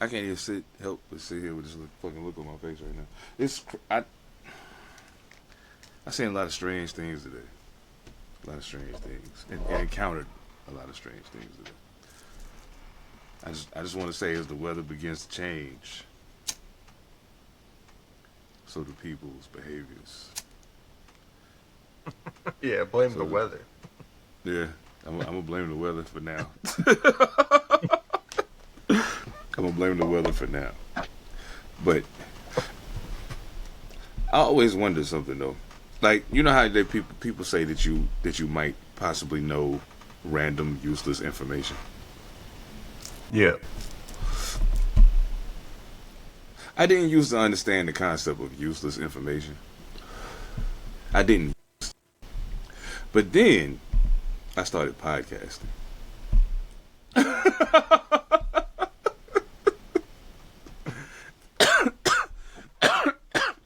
I can't even help but sit here with this fucking look on my face right now. I seen a lot of strange things today. A lot of strange things. And encountered a lot of strange things today. I just want to say as the weather begins to change, so do people's behaviors. Yeah, blame the weather. Yeah, I'm going to blame the weather for now. I'm going to blame the weather for now. But I always wonder something, though. Like, you know how people say that you might possibly know random, useless information? Yeah. I didn't used to understand the concept of useless information. I didn't. But then I started podcasting.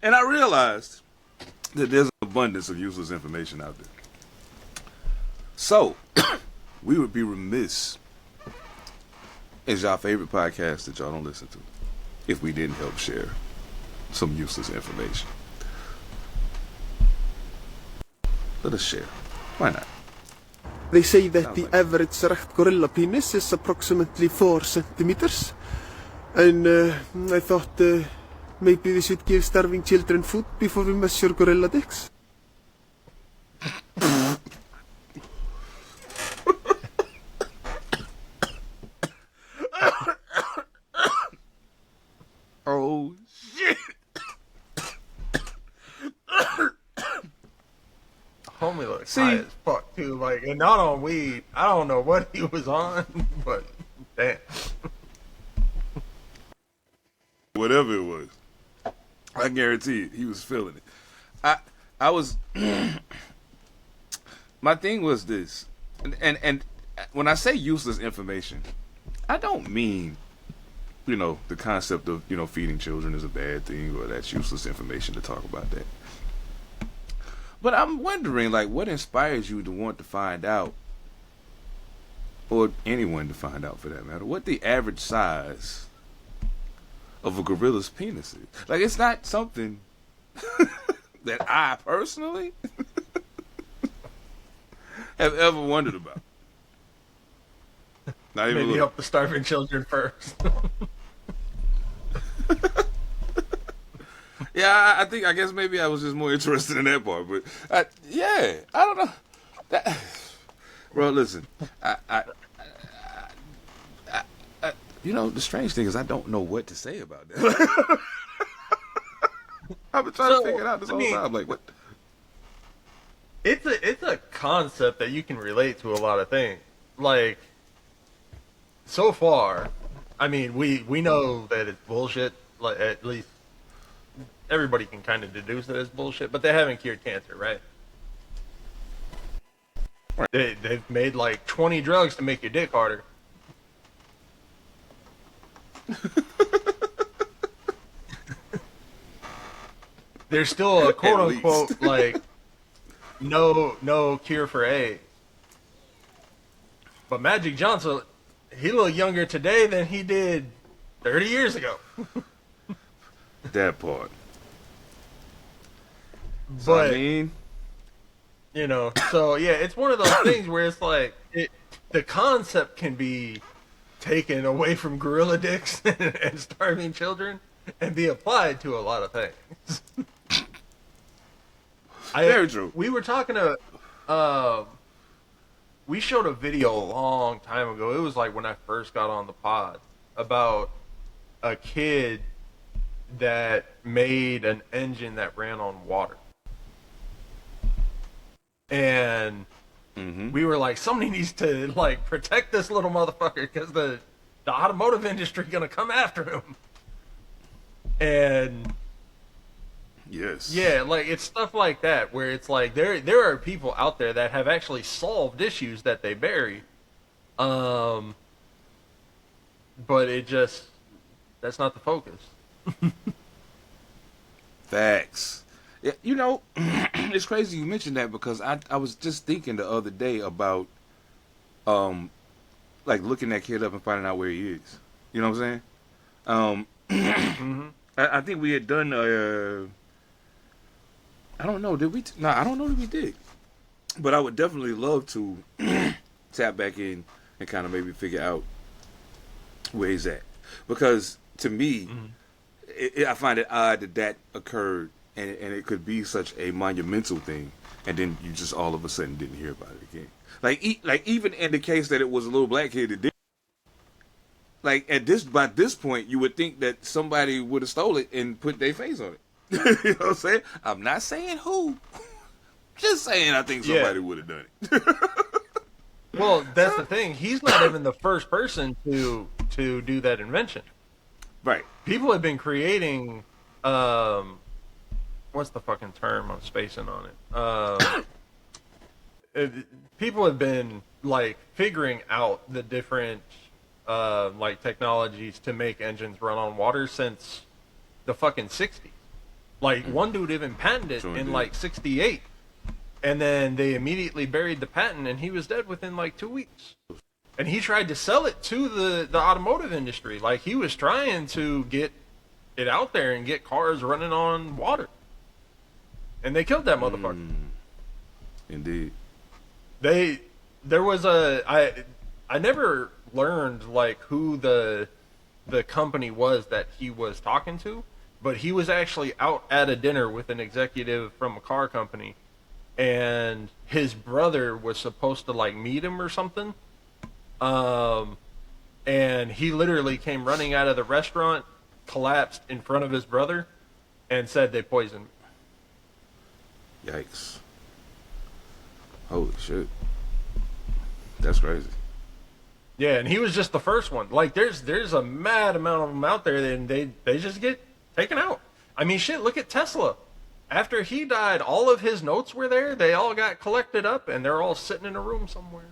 And I realized that there's an abundance of useless information out there. So, we would be remiss as y'all favorite podcast that y'all don't listen to if we didn't help share some useless information. Let us share. Why not? They say that the average erect gorilla penis is approximately 4 centimeters. And I thought maybe we should give starving children food before we measure gorilla dicks. Oh, shit. Homie looks high as fuck, too. Like, and not on weed. I don't know what he was on, but damn. Whatever it was, I guarantee it, he was feeling it. I was. My thing was this, and when I say useless information, I don't mean, the concept of, feeding children is a bad thing or that's useless information to talk about that. But I'm wondering, like, what inspires you to want to find out, or anyone to find out for that matter, what the average size of a gorilla's penis is? Like, it's not something that I personally have ever wondered about. Not even Maybe help the starving children first. Yeah, I guess maybe I was just more interested in that part, but I don't know. Bro, listen, the strange thing is I don't know what to say about that. I've been trying to figure it out this whole time. Like, what? It's a concept that you can relate to a lot of things. Like, so far, I mean, we know that it's bullshit. Like, at least everybody can kind of deduce that it's bullshit, but they haven't cured cancer, right? They've made like 20 drugs to make your dick harder. There's still a quote unquote like no cure for AIDS. But Magic Johnson, he look younger today than he did 30 years ago. That part. But, so yeah, it's one of those things where it's like, the concept can be taken away from gorilla dicks and starving children and be applied to a lot of things. Very true. We were talking to, we showed a video a long time ago. It was like when I first got on the pod about a kid that made an engine that ran on water. And we were like, somebody needs to like protect this little motherfucker because the automotive industry gonna come after him. And yes, yeah, like it's stuff like that where it's like there are people out there that have actually solved issues that they bury, but that's not the focus. Facts. Yeah, it's crazy you mentioned that because I was just thinking the other day about like looking that kid up and finding out where he is. You know what I'm saying? I think we had done. I don't know. Did we? No, I don't know that we did. But I would definitely love to tap back in and kind of maybe figure out where he's at, because to me, I find it odd that occurred, and it could be such a monumental thing, and then you just all of a sudden didn't hear about it again. Like even in the case that it was a little black kid that did. Like by this point, you would think that somebody would have stole it and put their face on it. You know what I'm saying? I'm not saying who. Just saying I think somebody would have done it. Well, that's the thing. He's not even the first person to do that invention. Right. People have been creating what's the fucking term? I'm spacing on it. People have been like figuring out the different like technologies to make engines run on water since the fucking 60s. Like one dude even patented it in like 68. And then they immediately buried the patent, and he was dead within like 2 weeks. And he tried to sell it to the automotive industry. Like he was trying to get it out there and get cars running on water. And they killed that motherfucker. Indeed. There was I never learned like who the company was that he was talking to, but he was actually out at a dinner with an executive from a car company. And his brother was supposed to like meet him or something. And he literally came running out of the restaurant, collapsed in front of his brother, and said they poisoned me. Yikes. Holy shit. That's crazy. Yeah, and he was just the first one. Like there's a mad amount of them out there, and they just get taken out. I mean, shit, look at Tesla. After he died, all of his notes were there. They all got collected up, and they're all sitting in a room somewhere.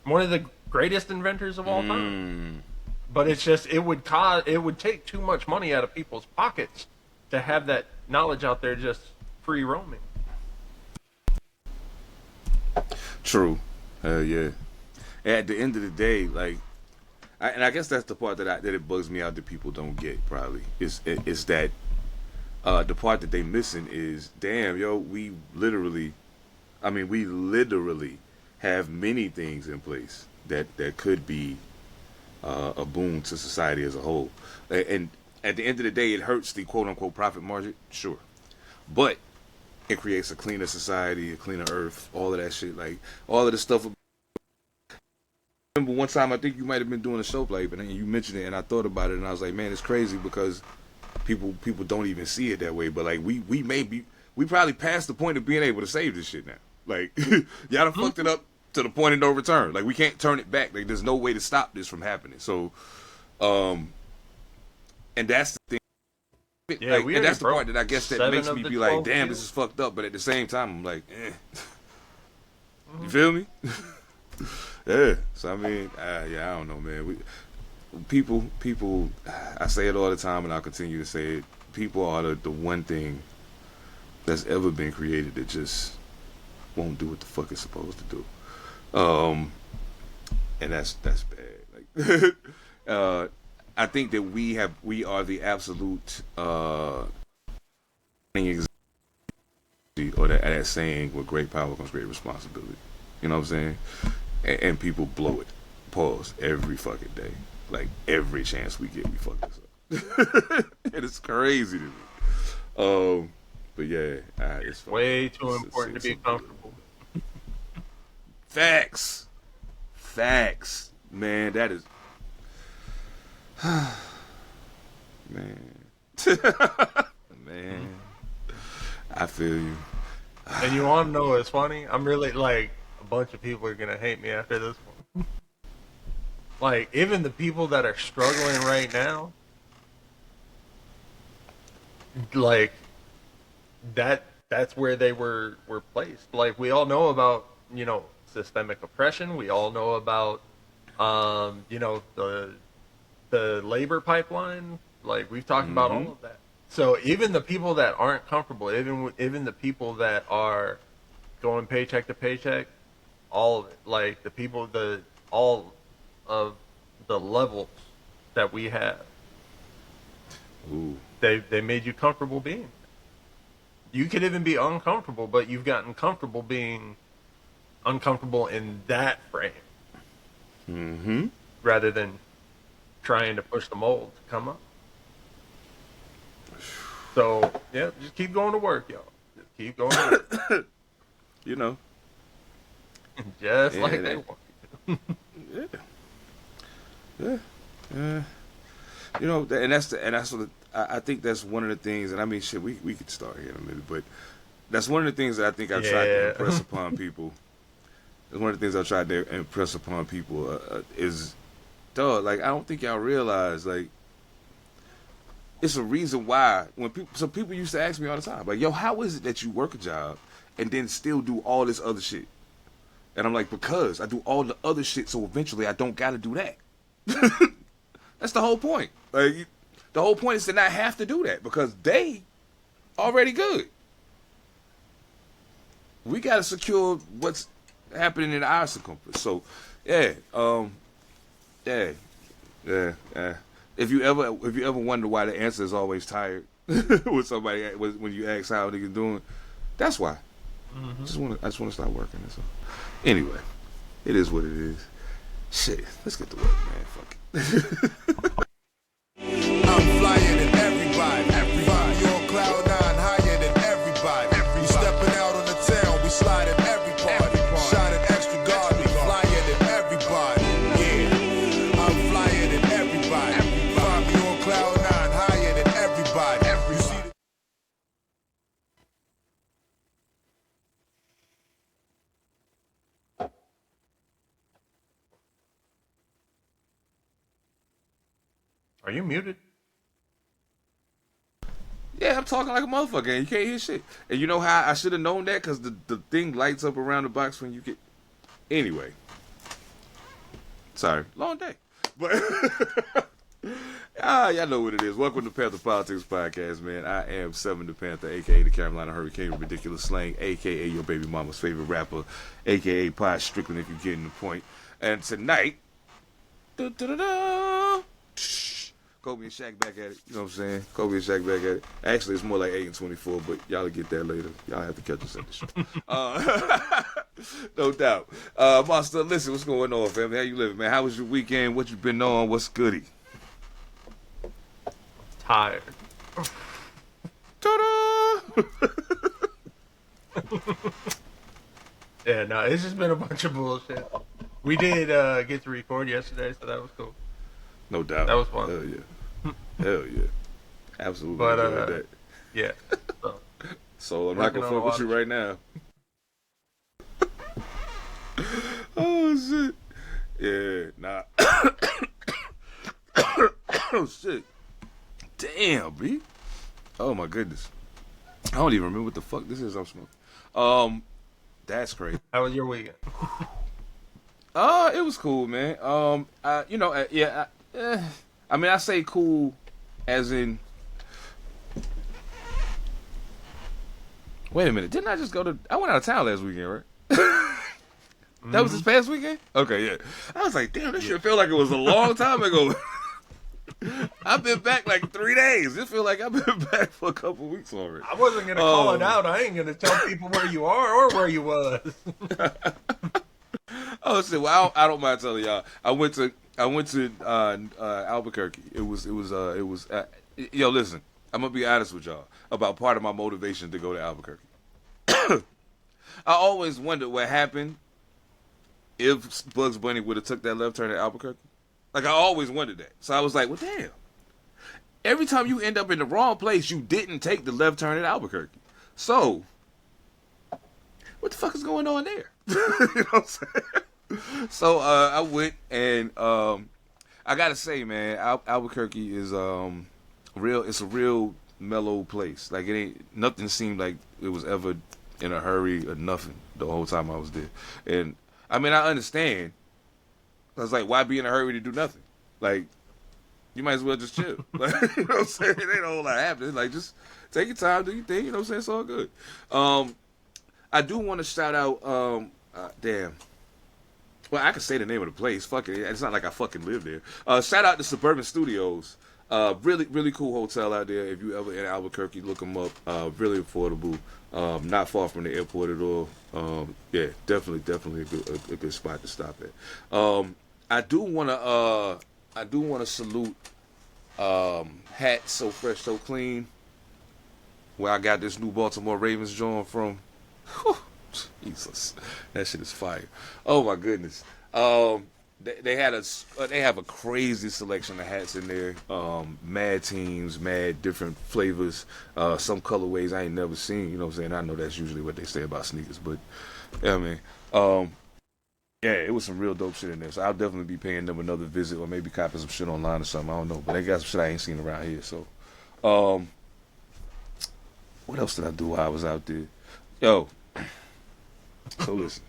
One of the greatest inventors of all time. But it's just it would take too much money out of people's pockets to have that knowledge out there just free roaming. True. Yeah. At the end of the day, like, I guess that's the part that it bugs me out that people don't get. Probably is that. The part that they missing is, damn, yo, we literally have many things in place that could be a boon to society as a whole. And at the end of the day, it hurts the quote-unquote profit margin, sure. But it creates a cleaner society, a cleaner earth, all of that shit. Like, all of the stuff. I remember one time, I think you might have been doing a show, like, and you mentioned it, and I thought about it, and I was like, man, it's crazy because people don't even see it that way, but like we probably passed the point of being able to save this shit now. Like y'all done fucked it up to the point of no return. Like we can't turn it back. Like there's no way to stop this from happening. So, and that's the thing. Yeah, like, and that's the part that I guess that makes me be like, damn, this is fucked up. But at the same time, I'm like, you feel me? Yeah. So I mean, yeah, I don't know, man. People, I say it all the time, and I'll continue to say it. People are the one thing that's ever been created that just won't do what the fuck it's supposed to do. And that's bad. Like, I think that we are the absolute or that saying, with great power comes great responsibility. You know what I'm saying? And people blow it. Pause every fucking day. Like, every chance we get, we fuck this up. And it's crazy to me. But yeah, it's way too important to be comfortable. Facts. Man, that is... Man. Man. I feel you. And you want to know what's funny? I'm really, like, a bunch of people are going to hate me after this one. Like, even the people that are struggling right now, like, that's where they were placed. Like, we all know about, you know, systemic oppression. We all know about, you know, the labor pipeline. Like, we've talked about all of that. So even the people that aren't comfortable, even the people that are going paycheck to paycheck, all of it, like, the people, all of the levels that we have. Ooh. They made you comfortable being. You could even be uncomfortable, but you've gotten comfortable being uncomfortable in that frame. Mm-hmm. Rather than trying to push the mold to come up. So, yeah, just keep going to work, y'all. Just keep going to work. You know. Just like they want you. Yeah. You know, and that's what I think that's one of the things, and I mean, shit, we could start here in a minute, but that's one of the things that I think I tried to impress upon people. It's one of the things I tried to impress upon people is, dog, like, I don't think y'all realize, like, it's a reason why when people used to ask me all the time, like, yo, how is it that you work a job and then still do all this other shit? And I'm like, because I do all the other shit, so eventually I don't gotta do that. That's the whole point. Like, the whole point is to not have to do that because they already good. We gotta secure what's happening in our circumference. So, yeah. If you ever wonder why the answer is always tired with somebody when you ask how niggas doing, that's why. Mm-hmm. I just want to start working. That's all. Anyway, it is what it is. Shit, let's get to work, man. Fuck it. I'm flyer than everybody. You on cloud 9, higher than everybody. We stepping out on the town, we sliding every party. Shining extra guard, we flyer than everybody. Yeah, I'm flyer than everybody. Find me on cloud 9, higher than everybody. You see the Are you muted? Yeah, I'm talking like a motherfucker and you can't hear shit. And you know how I should have known that? Because the thing lights up around the box when you get... Anyway. Sorry. Long day. But... y'all know what it is. Welcome to Pantha Politix Podcast, man. I am Seven Da Pantha, a.k.a. the Carolina Hurricane, Ridiculous Slang, a.k.a. your baby mama's favorite rapper, a.k.a. Pod Strickland, if you're getting the point. And tonight... Kobe and Shaq back at it. You know what I'm saying? Kobe and Shaq back at it. Actually, it's more like 8 and 24, but y'all will get that later. Y'all have to catch us at the show. No doubt. Monster, listen, what's going on, family? How you living, man? How was your weekend? What you been on? What's goody? Tired. Ta-da! Yeah, no, it's just been a bunch of bullshit. We did get to record yesterday, so that was cool. No doubt. That was fun. Hell yeah. Hell yeah. Absolutely. But, enjoyed that. Yeah. So I'm not going to fuck with you right now. Oh, shit. Yeah, nah. Oh, shit. Damn, B. Oh, my goodness. I don't even remember what the fuck this is I'm smoking. That's crazy. How was your weekend? It was cool, man. I mean, I say cool as in... Wait a minute. Didn't I just go to... I went out of town last weekend, right? That was this past weekend? Okay, yeah. I was like, damn, this shit feel like it was a long time ago. I've been back like 3 days. It feel like I've been back for a couple weeks already. I wasn't going to call it out. I ain't going to tell people where you are or where you was. Oh shit! Well, I don't mind telling y'all. I went to Albuquerque. It was. Yo, listen. I'm gonna be honest with y'all about part of my motivation to go to Albuquerque. I always wondered what happened if Bugs Bunny would have took that left turn at Albuquerque. Like I always wondered that. So I was like, well, damn. Every time you end up in the wrong place, you didn't take the left turn at Albuquerque. So, what the fuck is going on there? You know what I'm saying? So I went and I gotta say, man, Albuquerque is real. It's a real mellow place. Like it ain't nothing seemed like it was ever in a hurry or nothing the whole time I was there. And I mean, I understand. I was like, why be in a hurry to do nothing? Like, you might as well just chill. Like, you know what I'm saying? It ain't a whole lot happening. Like, just take your time, do your thing. You know what I'm saying? It's all good. I do want to shout out. Damn. Well, I can say the name of the place. Fuck it. It's not like I fucking live there. Shout out to Suburban Studios. Really, really cool hotel out there. If you ever in Albuquerque, look them up. Really affordable. Not far from the airport at all. Yeah, definitely a good spot to stop at. I do wanna salute Hats So Fresh So Clean, where I got this new Baltimore Ravens joint from. Whew, Jesus, that shit is fire. Oh my goodness. They have a crazy selection of hats in there. Mad teams, mad different flavors. Some colorways I ain't never seen. You know what I'm saying? I know that's usually what they say about sneakers, but yeah, man. Yeah, it was some real dope shit in there. So I'll definitely be paying them another visit, or maybe copying some shit online or something. I don't know, but they got some shit I ain't seen around here. So, what else did I do while I was out there? Yo, so listen.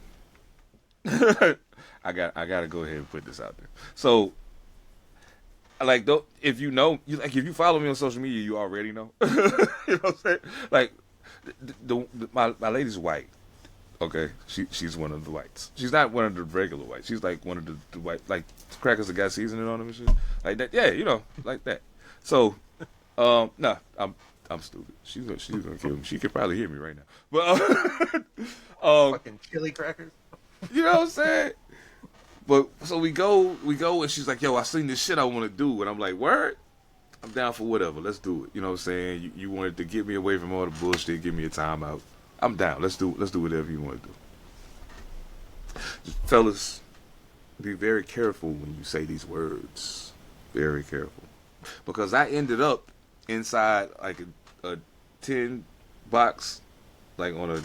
I gotta go ahead and put this out there. So, like, if you follow me on social media, you already know. You know what I'm saying? Like, my lady's white. Okay, she's one of the whites. She's not one of the regular whites. She's like one of the white, like crackers that got seasoning on them and shit, like that. Yeah, you know, like that. So, nah, I'm stupid. She's gonna kill me. She could probably hear me right now. But Fucking chili crackers. you know what I'm saying? But so we go, and she's like, "Yo, I seen this shit I want to do," and I'm like, "Word, I'm down for whatever. Let's do it." You know what I'm saying? You wanted to get me away from all the bullshit, give me a timeout. I'm down. Let's do whatever you want to do. Just, fellas, be very careful when you say these words. Very careful, because I ended up inside like a 10 box, like on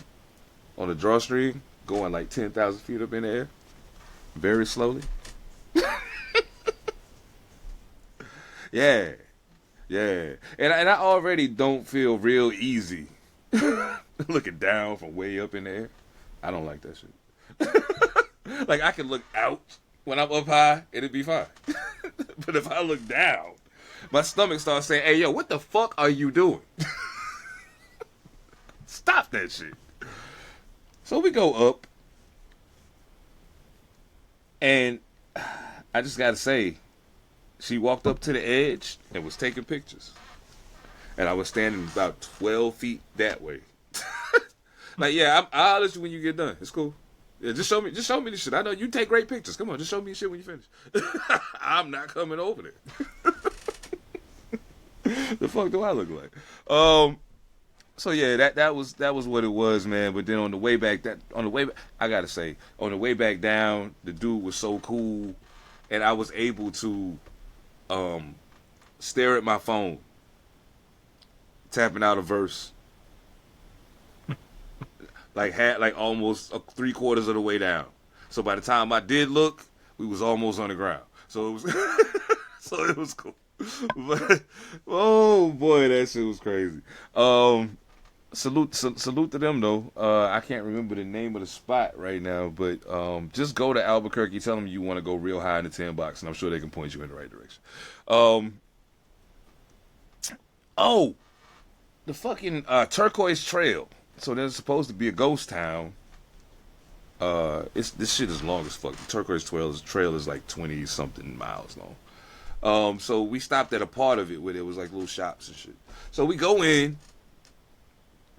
a drawstring, going like 10,000 feet up in the air, very slowly. Yeah, and I already don't feel real easy. Looking down from way up in the air. I don't like that shit. Like, I can look out when I'm up high, it'd be fine. But if I look down, my stomach starts saying, "Hey, yo, what the fuck are you doing?" Stop that shit. So we go up, and I just gotta say, she walked up to the edge and was taking pictures. And I was standing about 12 feet that way. Like, yeah, I'll let you when you get done. It's cool. Yeah, just show me the shit. I know you take great pictures. Come on, just show me your shit when you finish. I'm not coming over there. The fuck do I look like? So yeah, that was what it was, man. But then on the way back, I gotta say, on the way back down, the dude was so cool, and I was able to stare at my phone, tapping out a verse. Like almost 3/4 of the way down. So by the time I did look, we was almost on the ground. So it was cool. But oh boy, that shit was crazy. Salute to them though. I can't remember the name of the spot right now, but just go to Albuquerque, tell them you want to go real high in the 10 box, and I'm sure they can point you in the right direction. The fucking Turquoise Trail. So there's supposed to be a ghost town. This shit is long as fuck. The Turquoise Trail is like 20 something miles long. So we stopped at a part of it where there was like little shops and shit. So we go in.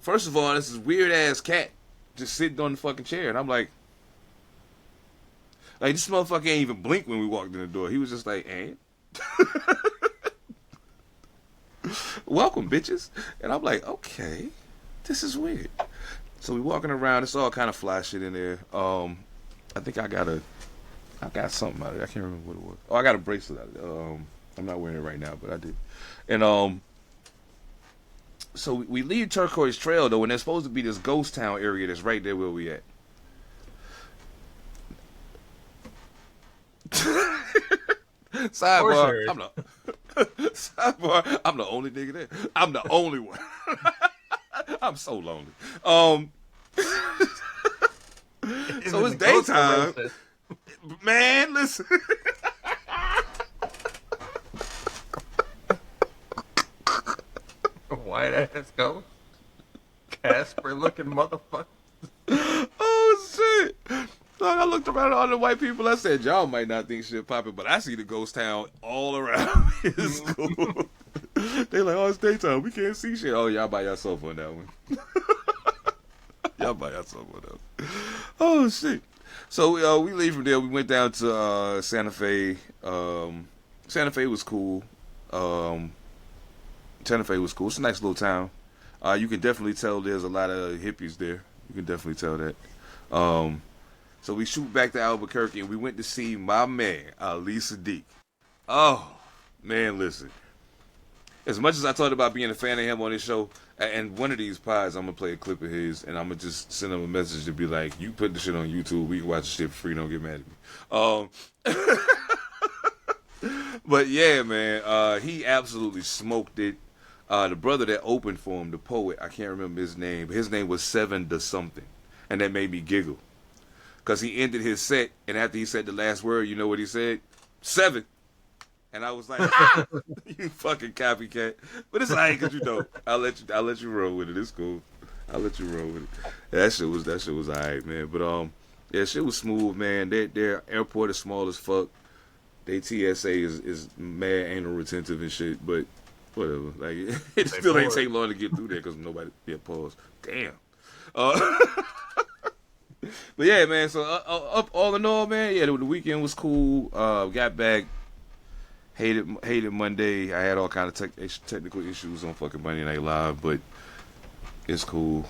First of all, this is weird ass cat just sitting on the fucking chair, and I'm like this motherfucker ain't even blink when we walked in the door. He was just like, "And welcome, bitches." And I'm like, okay. This is weird. So we walking around. It's all kind of fly shit in there. I think I got something out of it. I can't remember what it was. Oh, I got a bracelet out of it. I'm not wearing it right now, but I did. And so we leave Turquoise Trail though, and there's supposed to be this ghost town area that's right there where we at. Sidebar. I'm the only nigga there. I'm the only one. I'm so lonely. So it's daytime. Man, listen. White ass ghost. Casper looking motherfucker. Oh shit. I looked around at all the white people. I said, y'all might not think shit popping, but I see the ghost town all around. It's cool. They like, oh, it's daytime. We can't see shit. Oh, y'all by yourself on that one. Y'all by yourself on that one. Oh, shit. So we leave from there. We went down to Santa Fe. Santa Fe was cool. Santa Fe was cool. It's a nice little town. You can definitely tell there's a lot of hippies there. You can definitely tell that. So we shoot back to Albuquerque, and we went to see my man, Elicit. Oh, man, listen. As much as I talked about being a fan of him on this show, and one of these pods, I'm going to play a clip of his, and I'm going to just send him a message to be like, you put the shit on YouTube, we can watch the shit for free, don't get mad at me. But yeah, man, he absolutely smoked it. The brother that opened for him, the poet, I can't remember his name, but his name was Seven Da something, and that made me giggle. Because he ended his set, and after he said the last word, you know what he said? 7. And I was like, ah! You fucking copycat. But it's alright, because you know, I'll let you roll with it. It's cool. I'll let you roll with it. Yeah, that shit was alright, man. But yeah, shit was smooth, man. Their airport is small as fuck. Their TSA is mad anal retentive and shit, but whatever. Like it still ain't take long to get through there because nobody pause. Damn. But yeah, man. So up all in all, man. Yeah, the weekend was cool. Got back. Hated Monday. I had all kind of technical issues on fucking Monday Night Live, but it's cool.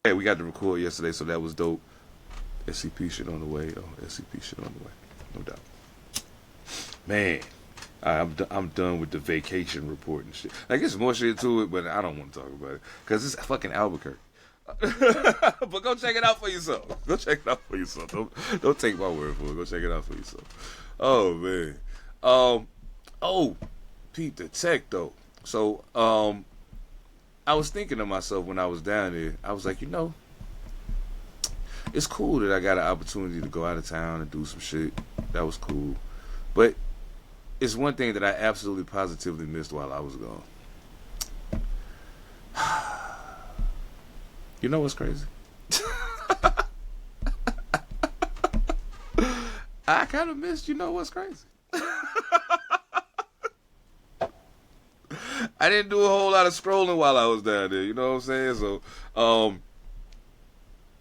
Yeah, we got to record yesterday, so that was dope. SCP shit on the way. SCP shit on the way. No doubt. Man, I'm done with the vacation report and shit. Like, there's more shit to it, but I don't want to talk about it because it's fucking Albuquerque. But go check it out for yourself. Go check it out for yourself. Don't take my word for it. Go check it out for yourself. Oh man. Oh, Pete the tech though. So I was thinking to myself when I was down there. I was like, you know, it's cool that I got an opportunity to go out of town and do some shit. That was cool, but it's one thing that I absolutely positively missed while I was gone. You know what's crazy? I kind of missed, you know what's crazy? I didn't do a whole lot of scrolling while I was down there, you know what I'm saying? So,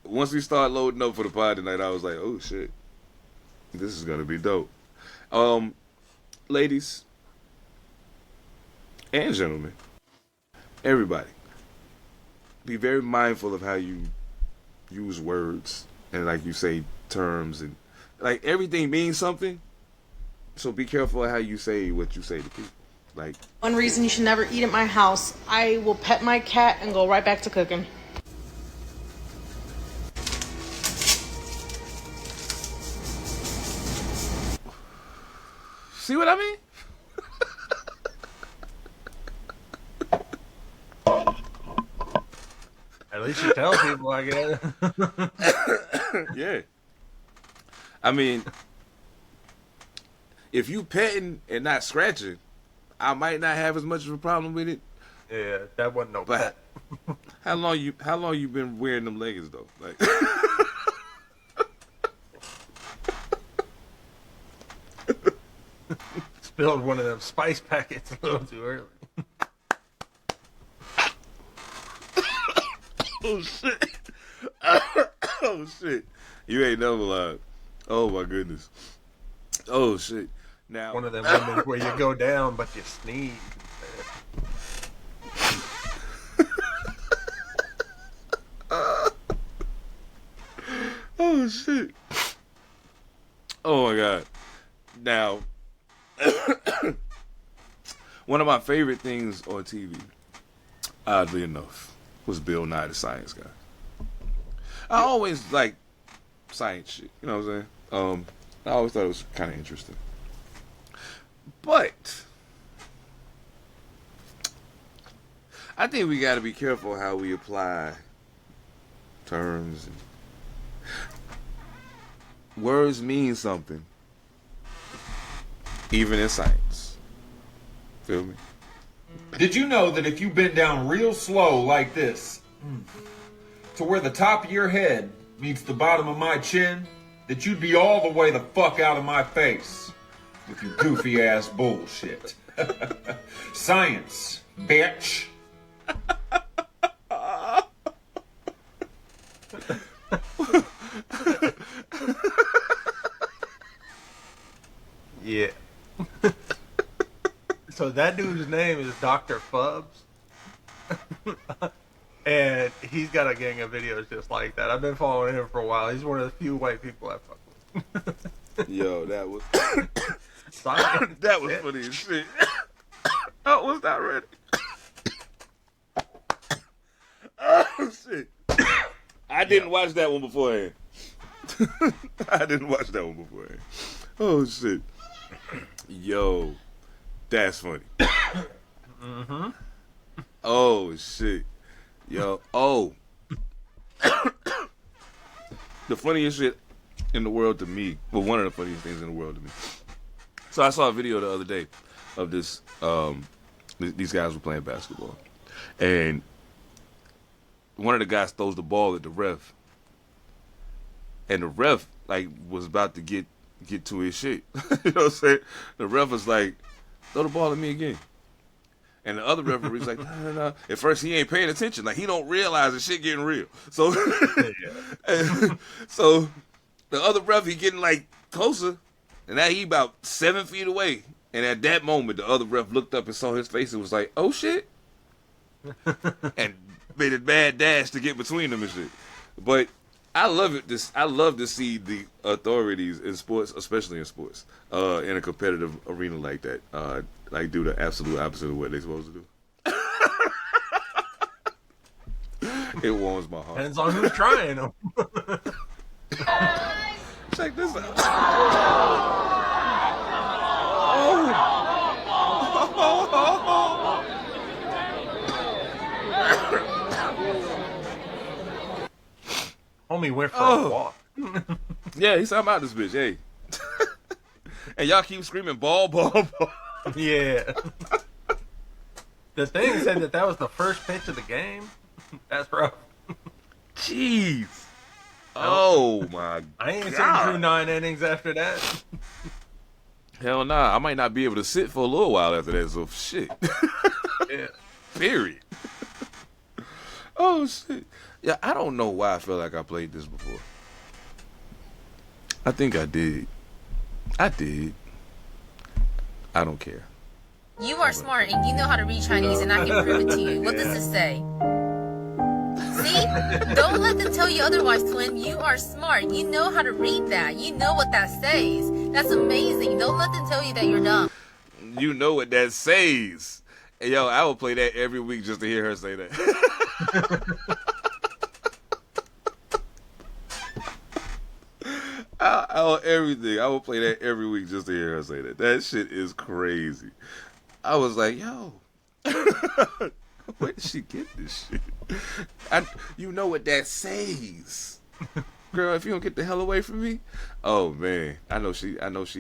once we start loading up for the pod tonight, I was like, oh shit, this is gonna be dope. Ladies and gentlemen, everybody, be very mindful of how you use words and like you say terms and like everything means something. So be careful of how you say what you say to people. Like, one reason you should never eat at my house, I will pet my cat and go right back to cooking. See what I mean? At least you tell people, I guess. Yeah. I mean, if you petting and not scratching, I might not have as much of a problem with it. Yeah, that wasn't no But pet. how long you been wearing them leggings though? Like, Spilled one of them spice packets a little too early. oh shit! Oh shit! You ain't never lied. Oh my goodness! Oh shit! Now One of them moments where you go down but you sneeze. Oh shit! Oh my god! Now, one of my favorite things on TV, oddly enough, was Bill Nye the Science Guy. I always like science shit, you know what I'm saying? I always thought it was kind of interesting. But I think we got to be careful how we apply terms. And words mean something, even in science. Feel me? Did you know that if you bend down real slow like this, to where the top of your head meets the bottom of my chin, that you'd be all the way the fuck out of my face with your goofy ass bullshit. Science, bitch. Yeah. So that dude's name is Dr. Fubs. And he's got a gang of videos just like that. I've been following him for a while. He's one of the few white people I fuck with. Yo, that was Science, that was bitch. funny as shit. Oh, was not ready. Oh shit! I didn't watch that one beforehand. I didn't watch that one beforehand. Oh shit! Yo, that's funny. Mm-hmm. Oh shit! Yo, oh. The funniest shit in the world to me, well, one of the funniest things in the world to me. So I saw a video the other day of this. These guys were playing basketball, and one of the guys throws the ball at the ref, and the ref like was about to get to his shit. You know what I'm saying? The ref was like, "Throw the ball at me again." And the other referee's like, no. At first, he ain't paying attention. Like, he don't realize the shit getting real. So, so the other ref, he getting, like, closer. And now he about 7 feet away. And at that moment, the other ref looked up and saw his face and was like, oh, shit. And made a bad dash to get between them and shit. But I love it. I love to see the authorities in sports, especially in sports, in a competitive arena like that, like do the absolute opposite of what they're supposed to do. It warms my heart. Depends on who's trying them. Check this out. Homie went for a walk. Yeah, he's talking about this bitch, hey. And y'all keep screaming ball, ball, ball. Yeah. The thing said that was the first pitch of the game. That's rough. Jeez. Oh my I ain't God. seen through 9 innings after that. Hell nah. I might not be able to sit for a little while after that, so shit. Yeah. Period. Oh shit. Yeah, I don't know why I feel like I played this before. I think I did. I don't care. You are smart and you know how to read Chinese, and I can prove it to you. What does this say? See? Don't let them tell you otherwise, twin. You are smart. You know how to read that. You know what that says. That's amazing. Don't let them tell you that you're dumb. You know what that says. Hey, yo, I will play that every week just to hear her say that. Everything. I will play that every week just to hear her say that. That shit is crazy. I was like, yo, where did she get this shit? You know what that says. Girl, if you don't get the hell away from me. Oh man. I know she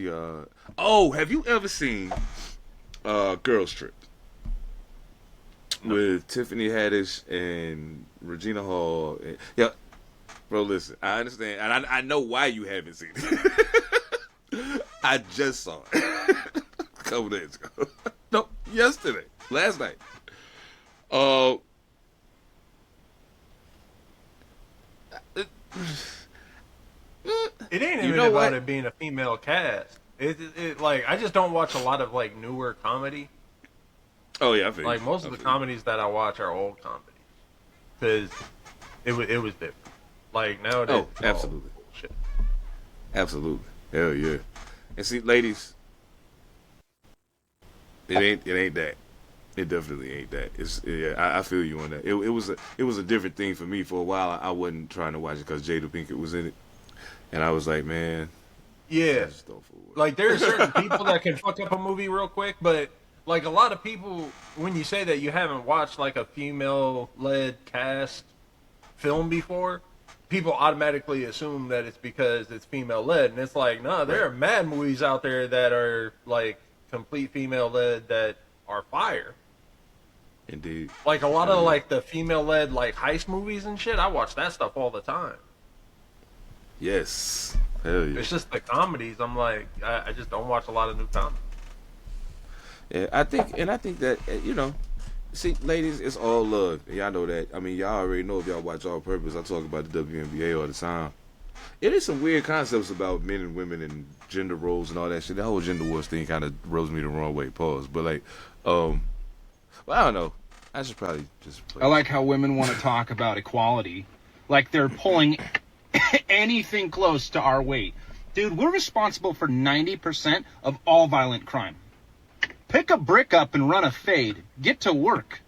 oh, have you ever seen Girls Trip? With Tiffany Haddish and Regina Hall. Yeah. Bro, listen, I understand, and I know why you haven't seen it. I just saw it a couple days ago. No, yesterday, last night. It ain't even about it being a female cast. It like, I just don't watch a lot of like newer comedy. Oh yeah, I feel like most of the comedies that I watch are old comedies because it was different. Like nowadays, oh, absolutely, bullshit. Absolutely, hell yeah. And see, ladies, it ain't that. It definitely ain't that. I feel you on that. It was a different thing for me for a while. I wasn't trying to watch it because Jada Pinkett was in it, and I was like, man, yeah. Like there are certain people that can fuck up a movie real quick, but like a lot of people, when you say that you haven't watched like a female-led cast film before, people automatically assume that it's because it's female-led, and it's like, no, there are mad movies out there that are like complete female-led that are fire. Indeed. Like a lot of like the female-led like heist movies and shit, I watch that stuff all the time. Yes. Hell yeah. It's just the comedies. I'm like, I just don't watch a lot of new comedies. Yeah, I think that see, ladies, it's all love. Y'all know that. I mean, y'all already know if y'all watch All Purpose. I talk about the WNBA all the time. It is some weird concepts about men and women and gender roles and all that shit. The whole gender wars thing kind of rubs me the wrong way. Pause. But like, well, I don't know. I should probably just. I like how women want to talk about equality, like they're pulling anything close to our weight. Dude, we're responsible for 90% of all violent crime. Pick a brick up and run a fade. Get to work.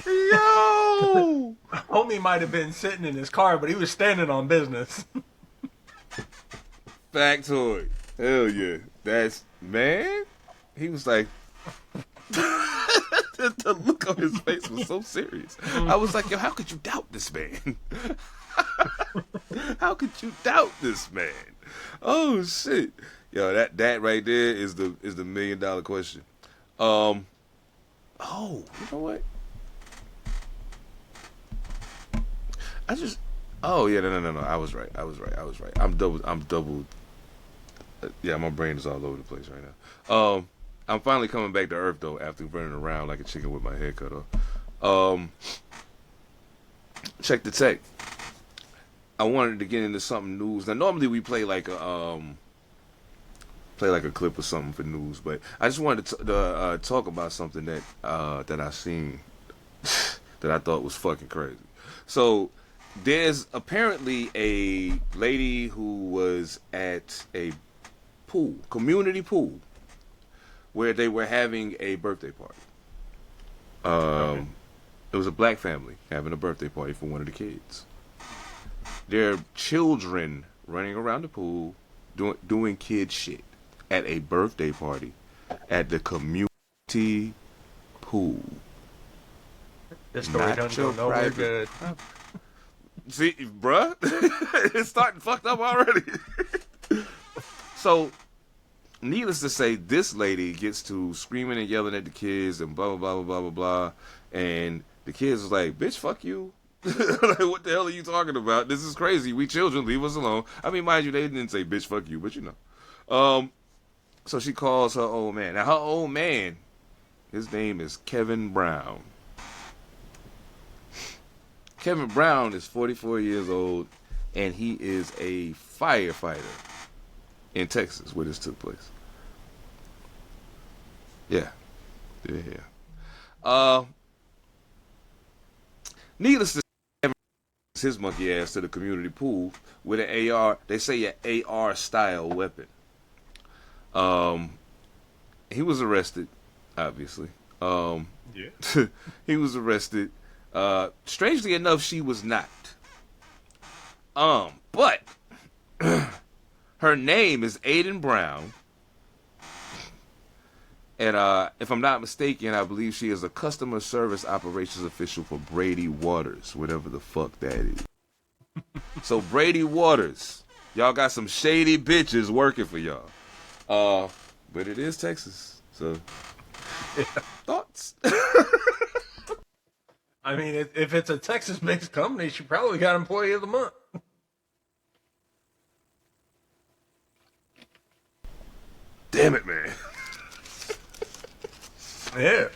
Yo! Homie might have been sitting in his car, but he was standing on business. Factoid. Hell yeah. That's, man. He was like, the look on his face was so serious. I was like, yo, how could you doubt this man? How could you doubt this man? Oh shit. Yo, that right there is the $1 million question. Oh, you know what? Oh yeah, no. I was right. I'm double. Yeah, my brain is all over the place right now. I'm finally coming back to earth though after running around like a chicken with my head cut off. Check the tech. I wanted to get into something news. Now normally we play like a clip or something for news, but I just wanted to talk about something that I seen that I thought was fucking crazy. So there's apparently a lady who was at a pool, community pool, where they were having a birthday party. It was a black family having a birthday party for one of the kids. There are children running around the pool doing kid shit at a birthday party at the community pool. This story don't go nowhere good. See, bruh, it's starting fucked up already. So, needless to say, this lady gets to screaming and yelling at the kids and blah, blah, blah, blah, blah, blah. And the kids was like, bitch, fuck you. Like, what the hell are you talking about? This is crazy. We children, leave us alone. I mean, mind you, they didn't say, bitch, fuck you, but you know. So she calls her old man. Now, her old man, his name is Kevin Brown. Kevin Brown is 44 years old, and he is a firefighter in Texas where this took place. Yeah. Needless to say, Kevin brings his monkey ass to the community pool with an AR, they say an AR-style weapon. He was arrested, obviously. Yeah. He was arrested. Strangely enough, she was not. But her name is Aiden Brown. And if I'm not mistaken, I believe she is a customer service operations official for Brady Waters, whatever the fuck that is. So Brady Waters, y'all got some shady bitches working for y'all. But it is Texas, so thoughts? I mean, if it's a Texas-based company, she probably got Employee of the Month. Damn it, man. Yeah.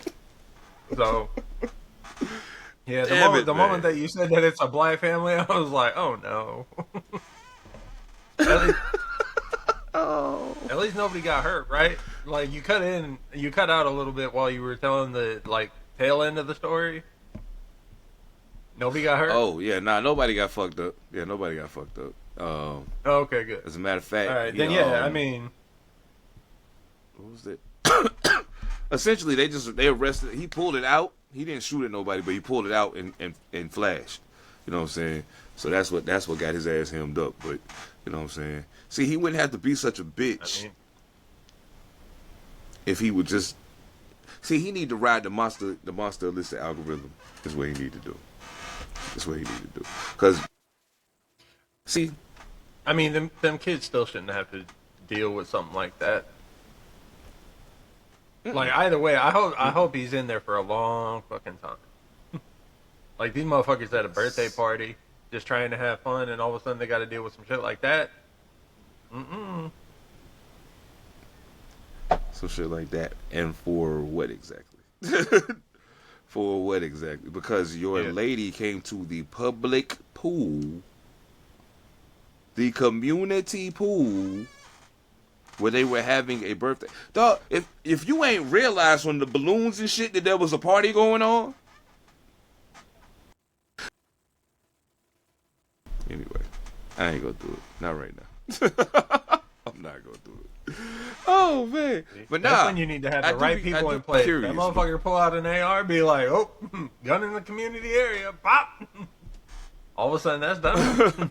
So, yeah, the moment that you said that it's a black family, I was like, oh no. At least nobody got hurt, right? Like you cut out a little bit while you were telling the tail end of the story. Nobody got hurt? Oh, yeah, nobody got fucked up. Yeah, nobody got fucked up. Okay, good. As a matter of fact. All right, then I mean. What was it? Essentially, they arrested, he pulled it out. He didn't shoot at nobody, but he pulled it out and flashed. You know what I'm saying? So that's what got his ass hemmed up. But, you know what I'm saying? See, he wouldn't have to be such a bitch if he would just. See, he need to ride the monster Elicit algorithm. Is what he need to do. That's what he need to do. Because, see, I mean, them kids still shouldn't have to deal with something like that. Like, either way, I hope he's in there for a long fucking time. Like, these motherfuckers at a birthday party, just trying to have fun, and all of a sudden they got to deal with some shit like that. Some shit like that. And for what exactly? For what exactly? Because your lady came to the public pool, the community pool, where they were having a birthday. Dog, if you ain't realized when the balloons and shit that there was a party going on. Anyway, I ain't gonna do it. Not right now. I'm not gonna do it. Oh man, but that's when you need to have the right people in place. That motherfucker pull out an AR, be like, "Oh, gun in the community area, pop." All of a sudden, that's done.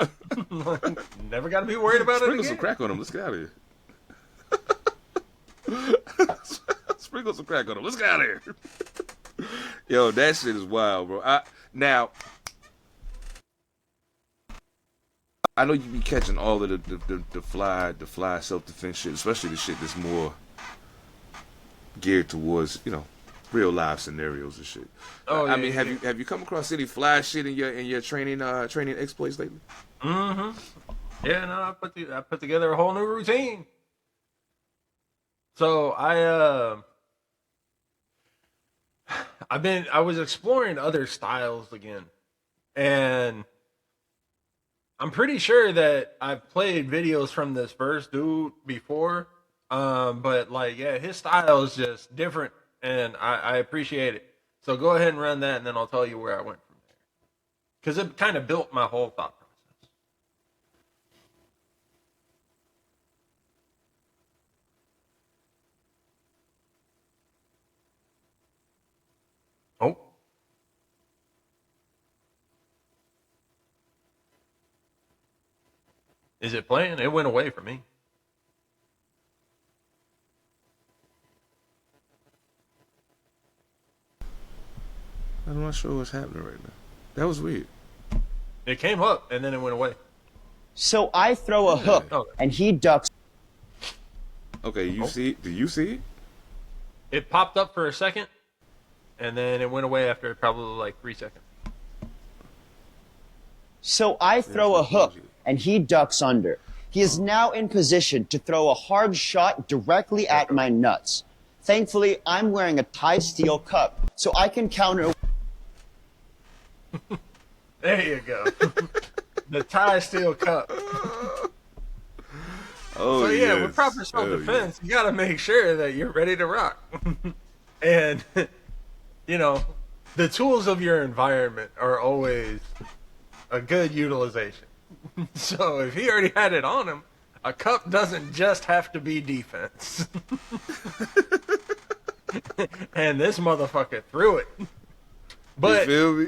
Never got to be worried about it again. Sprinkle some crack on him. Let's get out of here. Sprinkle some crack on him. Let's get out of here. Yo, that shit is wild, bro. I know you be catching all of the fly self-defense shit, especially the shit that's more geared towards, real life scenarios and shit. Oh, I mean, have you come across any fly shit in your training exploits lately? Mm-hmm. Yeah, no, I put together a whole new routine. So I was exploring other styles again, and I'm pretty sure that I've played videos from this first dude before, but his style is just different, and I appreciate it. So go ahead and run that, and then I'll tell you where I went from there, because it kind of built my whole thought process. Oh. Is it playing? It went away for me. I'm not sure what's happening right now. That was weird. It came up and then it went away. So I throw a hook and he ducks. Okay, see it? Do you see it? It popped up for a second and then it went away after probably like 3 seconds. So I throw a hook and he ducks under. He is now in position to throw a hard shot directly at my nuts. Thankfully, I'm wearing a Thai steel cup, so I can counter. There you go. The Thai steel cup. Oh, so yeah, with proper self-defense, you gotta make sure that you're ready to rock. And, the tools of your environment are always a good utilization. So if he already had it on him, a cup doesn't just have to be defense. And this motherfucker threw it. But, you feel me?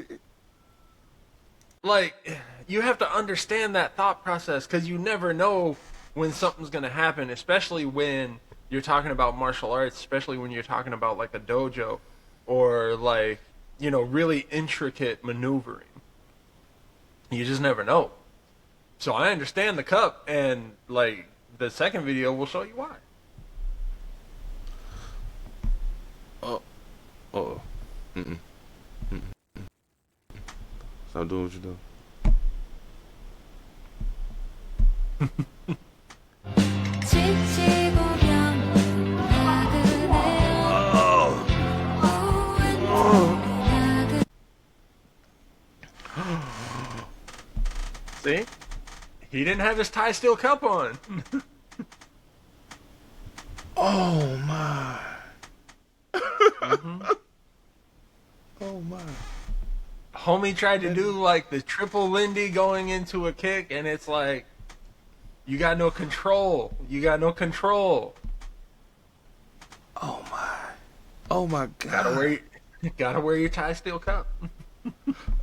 You have to understand that thought process, because you never know when something's going to happen, especially when you're talking about martial arts, especially when you're talking about, a dojo or, really intricate maneuvering. You just never know. So I understand the cup, and, the second video will show you why. Uh-oh. Stop doing what you're doing. See? He didn't have his Thai steel cup on. Oh my. Mm-hmm. Oh my. Homie tried to do the triple Lindy going into a kick, and it's you got no control. You got no control. Oh my. Oh my God. Gotta wear your Thai steel cup.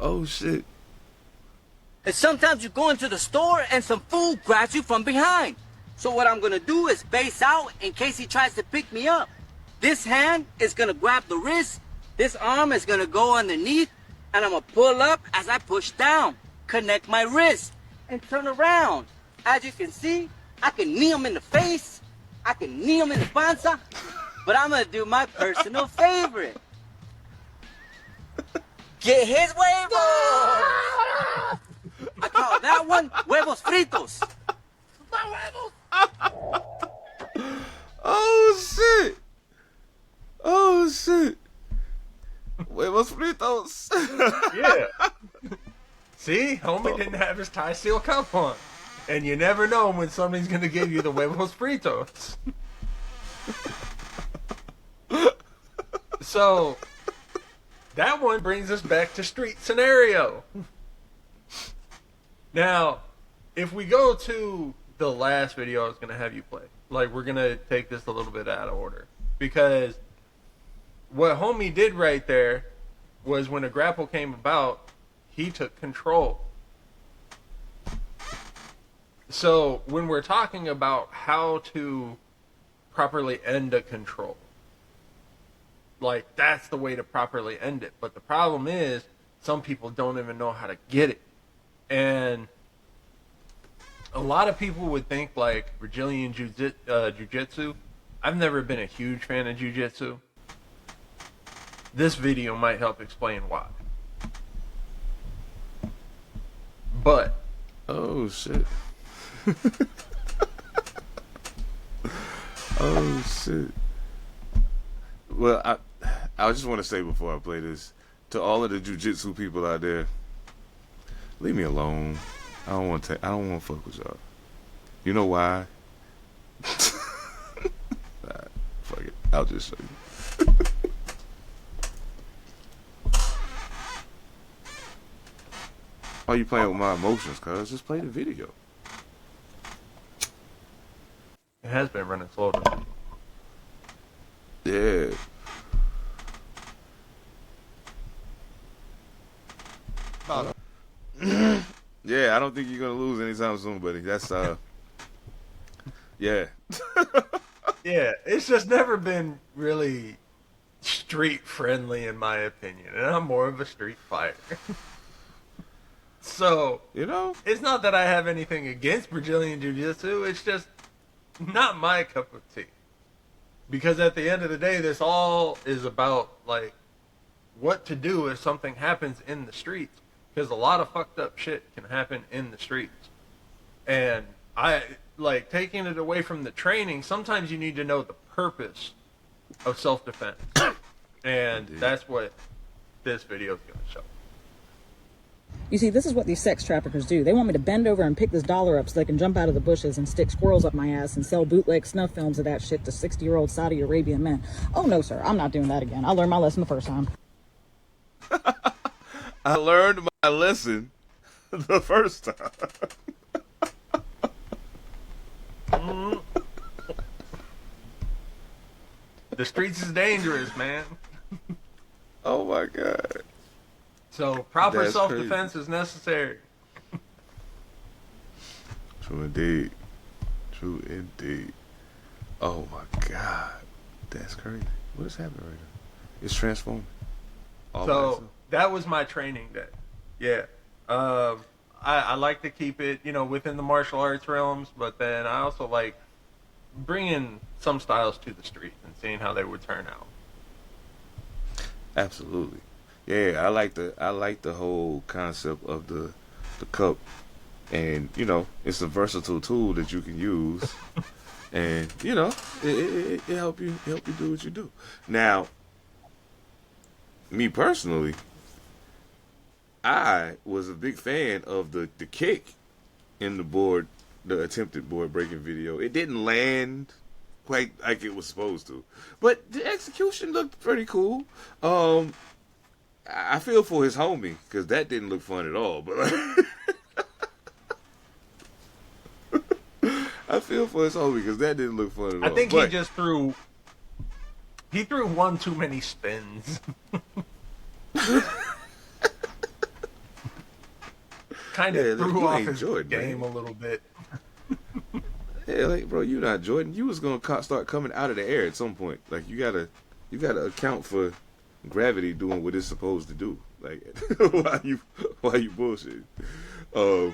Oh shit. And sometimes you go into the store and some fool grabs you from behind. So what I'm gonna do is base out in case he tries to pick me up. This hand is gonna grab the wrist, this arm is gonna go underneath, and I'm gonna pull up as I push down, connect my wrist, and turn around. As you can see, I can knee him in the face, I can knee him in the panza, but I'm gonna do my personal favorite. Get his huevos! I call that one huevos fritos. Oh shit! Oh shit! Huevos fritos. Yeah. See, homie didn't have his tie steel cup on, and you never know when somebody's gonna give you the huevos fritos. So that one brings us back to street scenario. Now, if we go to the last video I was gonna have you play, like we're gonna take this a little bit out of order, because what homie did right there was when a grapple came about, he took control. So when we're talking about how to properly end a control, like that's the way to properly end it. But the problem is some people don't even know how to get it. And a lot of people would think like Brazilian jiu-jitsu. I've never been a huge fan of jiu-jitsu. This video might help explain why. But oh shit. Oh shit. Well, I just want to say before I play this, to all of the jiu-jitsu people out there, leave me alone. I don't want to fuck with y'all. You know why? Nah, fuck it. I'll just show you. Why you playing with my emotions, cuz? Just play the video. it has been running slow. Yeah. Yeah, I don't think you're gonna lose anytime soon, buddy. That's yeah. Yeah, it's just never been really street friendly in my opinion, and I'm more of a street fighter. So, you know, it's not that I have anything against Brazilian Jiu-Jitsu, it's just not my cup of tea. Because at the end of the day, this all is about, like, what to do if something happens in the streets. Because a lot of fucked up shit can happen in the streets. And like, taking it away from the training, sometimes you need to know the purpose of self-defense. And that's what this video is going to show. You see, this is what these sex traffickers do. They want me to bend over and pick this dollar up so they can jump out of the bushes and stick squirrels up my ass and sell bootleg snuff films of that shit to 60-year-old Saudi Arabian men. Oh, no, sir. I'm not doing that again. I learned my lesson the first time. I learned my lesson the first time. The streets is dangerous, man. Oh, my God. So proper That's self-defense crazy. is necessary. True indeed. True indeed. Oh my God. That's crazy. What is happening right now? It's transforming. All by So itself. that was my training day. Yeah. I like to keep it, within the martial arts realms, but then I also like bringing some styles to the street and seeing how they would turn out. Absolutely. Yeah, I like the whole concept of the cup, and it's a versatile tool that you can use, and it help you do what you do. Now, me personally, I was a big fan of the kick in the attempted board breaking video. It didn't land quite like it was supposed to, but the execution looked pretty cool. I feel for his homie, because that didn't look fun at all. But I feel for his homie, because that didn't look fun at all. I think but he just threw one too many spins. Kind of threw off his game a little bit. Yeah, like, bro, you not Jordan. You was gonna start coming out of the air at some point. Like, you gotta account for gravity doing what it's supposed to do. Like, why you bullshit? Brother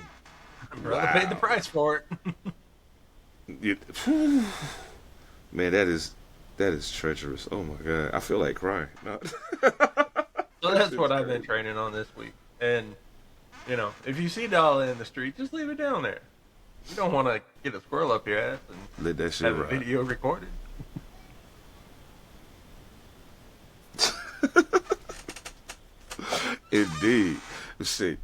paid the price for it. Man, that is That is treacherous. Oh my god, I feel like crying. No. So that's what I've been training on this week. And you know, if you see Dylli in the street, just leave it down there. You don't want to get a squirrel up your ass and let that shit have a ride. video recorded. Indeed. See,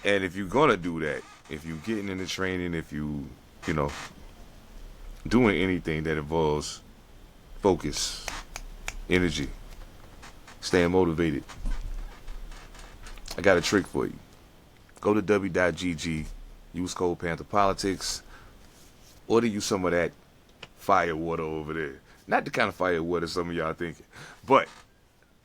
and if you're gonna do that, if you're getting into training, if you know, doing anything that involves focus, energy, staying motivated, I got a trick for you. Go to w.gg, use code Pantha Politix, order you some of that fire water over there. Not the kind of fire water some of y'all thinking, but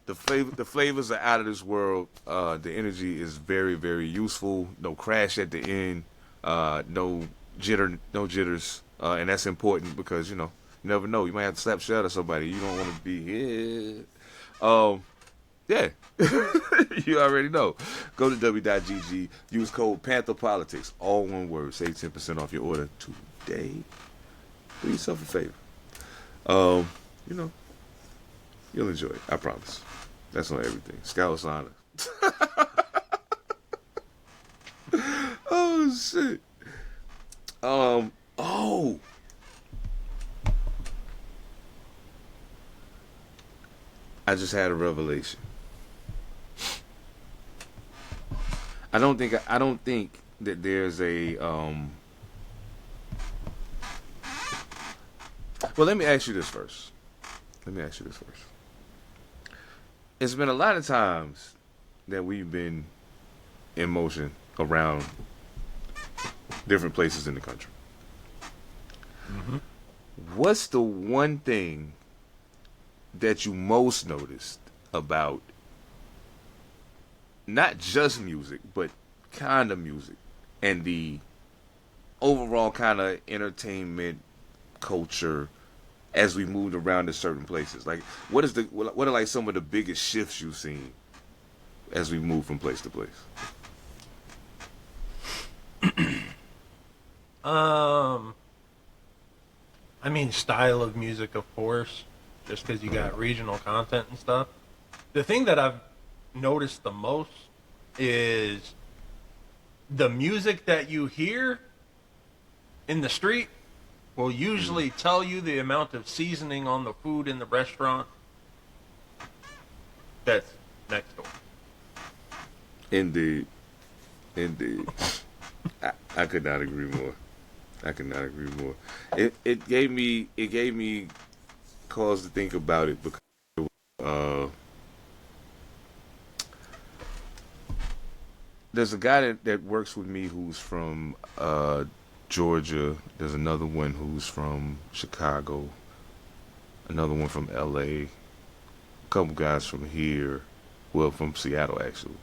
the flavors are out of this world. The energy is very, very useful. No crash at the end. No jitters. And that's important because, you know, you never know. You might have to slap shit out of somebody. You don't want to be here. Yeah. You already know. Go to w.gg. Use code Pantha Politix. All one word. Save 10% off your order today. Do yourself a favor. You know, you'll enjoy it. I promise. That's on everything. Scout honor. Oh shit. Oh. I just had a revelation. I don't think that there's a well, let me ask you this first. It's been a lot of times that we've been in motion around different places in the country. Mm-hmm. What's the one thing that you most noticed about not just music, but kind of music and the overall kind of entertainment culture as we moved around to certain places? Like, what are like some of the biggest shifts you've seen as we move from place to place? I mean, style of music, of course, just because you got regional content and stuff. The thing that I've noticed the most is the music that you hear in the street will usually tell you the amount of seasoning on the food in the restaurant that's next door. Indeed. I could not agree more. It gave me cause to think about it because there's a guy that works with me who's from Georgia. There's another one who's from Chicago. Another one from LA. A couple guys from here. Well, from Seattle, actually.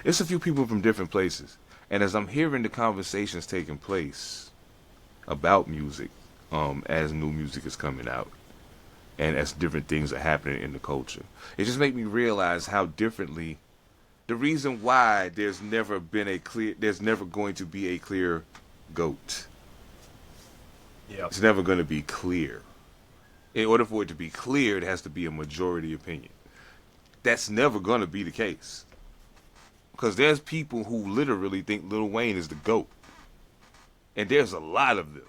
It's a few people from different places. And as I'm hearing the conversations taking place about music, as new music is coming out, and as different things are happening in the culture, it just made me realize how differently, the reason why there's never going to be a clear GOAT. Yeah. It's never going to be clear. In order for it to be clear, it has to be a majority opinion. That's never going to be the case. Because there's people who literally think Lil Wayne is the GOAT. And there's a lot of them.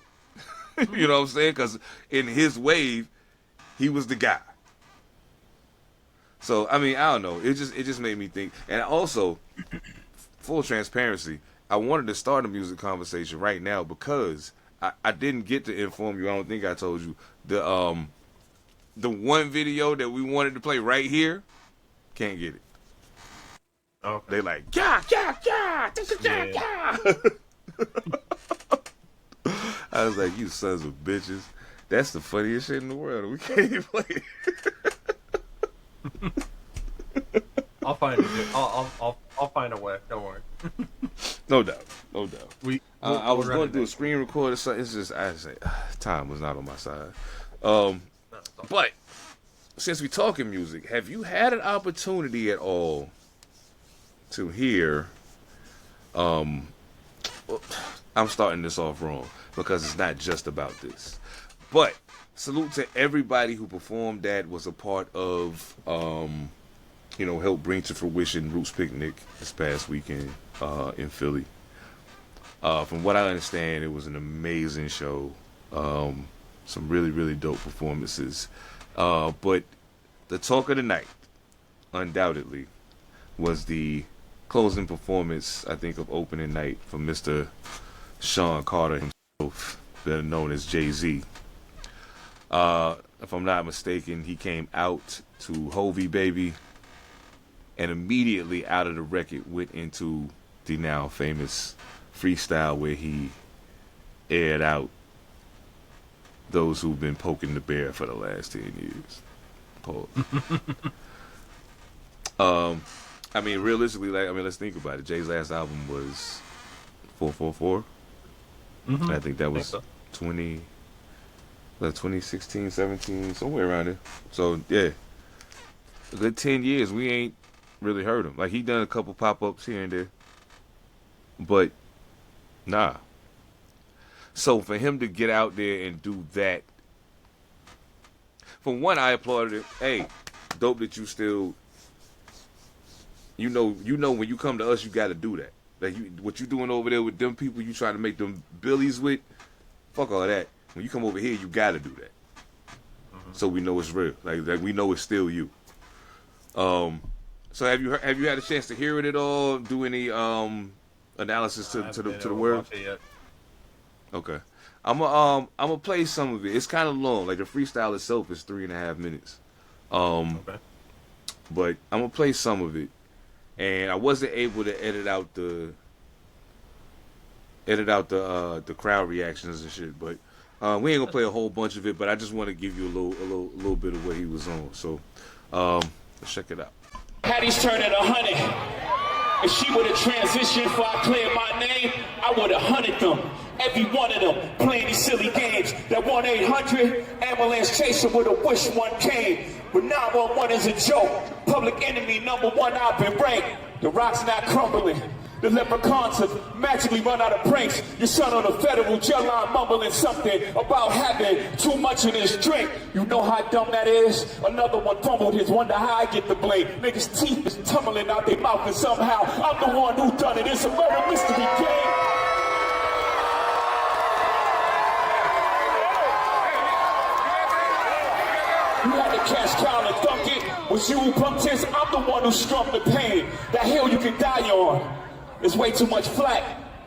You know what I'm saying? Because in his wave, he was the guy. So, I mean, I don't know. It just made me think. And also, full transparency, I wanted to start a music conversation right now because I didn't get to inform you. I don't think I told you. The one video that we wanted to play right here, can't get it. Okay. They like, yeah. I was like, you sons of bitches. That's the funniest shit in the world. We can't even play it. I'll find it. I'll find a way. Don't worry. No doubt. I was going to do a it. screen record or something. It's just, time was not on my side. But since we talking music, have you had an opportunity at all to hear? I'm starting this off wrong because it's not just about this, But salute to everybody who performed that, was a part of, helped bring to fruition Roots Picnic this past weekend in Philly. From what I understand, it was an amazing show. Some really, really dope performances. But the talk of the night, undoubtedly, was the closing performance, I think, of opening night from Mr. Sean Carter himself, better known as Jay-Z. If I'm not mistaken, he came out to Hovey Baby, and immediately out of the record went into the now famous freestyle where he aired out those who've been poking the bear for the last 10 years. Pause. I mean, realistically, let's think about it. Jay's last album was 444. Mm-hmm. I think that was 2016, 17, somewhere around there. So, yeah. A good 10 years, we ain't really heard him. Like, he done a couple pop-ups here and there. But, nah. So, for him to get out there and do that, for one, I applauded it. Hey, dope that you still, you know, when you come to us, you got to do that. Like, what you doing over there with them people you trying to make them billies with, fuck all that. When you come over here, you got to do that. Mm-hmm. So we know it's real. Like we know it's still you. So have you had a chance to hear it at all? Do any analysis to the words? Okay, I'm gonna play some of it. It's kind of long. Like the freestyle itself is 3.5 minutes. Okay. But I'm gonna play some of it, and I wasn't able to edit out the crowd reactions and shit. But we ain't gonna play a whole bunch of it. But I just want to give you a little bit of what he was on. So let's check it out. Patty's turning 100. If she would have transitioned before I cleared my name, I would have hunted them. Every one of them playing these silly games. That 1-800 ambulance chaser would have wished one came. But 911 is a joke. Public enemy #1, I've been ranked. The rock's not crumbling. The leprechauns have magically run out of pranks. Your son on the federal jail line mumbling something about having too much of this drink. You know how dumb that is? Another one fumbled his, wonder how I get the blame. Niggas' teeth is tumbling out their mouth and somehow I'm the one who done it. It's a murder mystery game. You had to catch Kyle and dunk it. Was you who pumped his? I'm the one who strummed the pain. That hill you can die on. There's way too much flack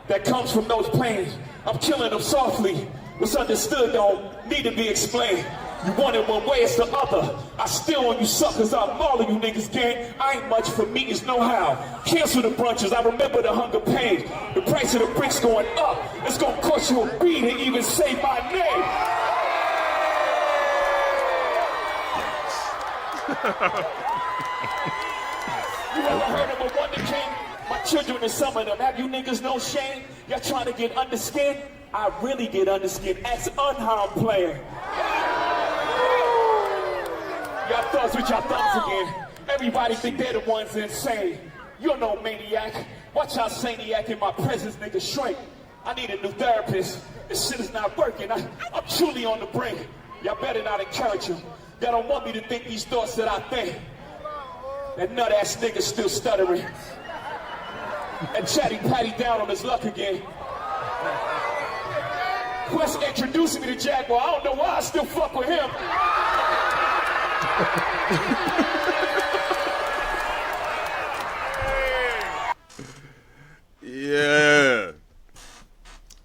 that comes from those planes. I'm killing them softly. What's understood don't need to be explained. You want it one way, it's the other. I still on you suckers, I'm all of you niggas gang. I ain't much for me, it's know how. Cancel the brunches, I remember the hunger pains. The price of the bricks going up. It's gonna cost you a beat to even say my name. You ever heard of a Wonder King? My children and some of them, have you niggas no shame? Y'all trying to get under skin? I really get under skin as unharmed player. Y'all thugs with y'all thumbs again. Everybody think they're the ones insane. You're no maniac. Watch how saniac in my presence, nigga, shrink. I need a new therapist. This shit is not working. I'm truly on the brink. Y'all better not encourage him. Y'all don't want me to think these thoughts that I think. That nut-ass nigga still stuttering. And Chatty Patty down on his luck again. Quest introducing me to Jaguar. I don't know why I still fuck with him. Yeah.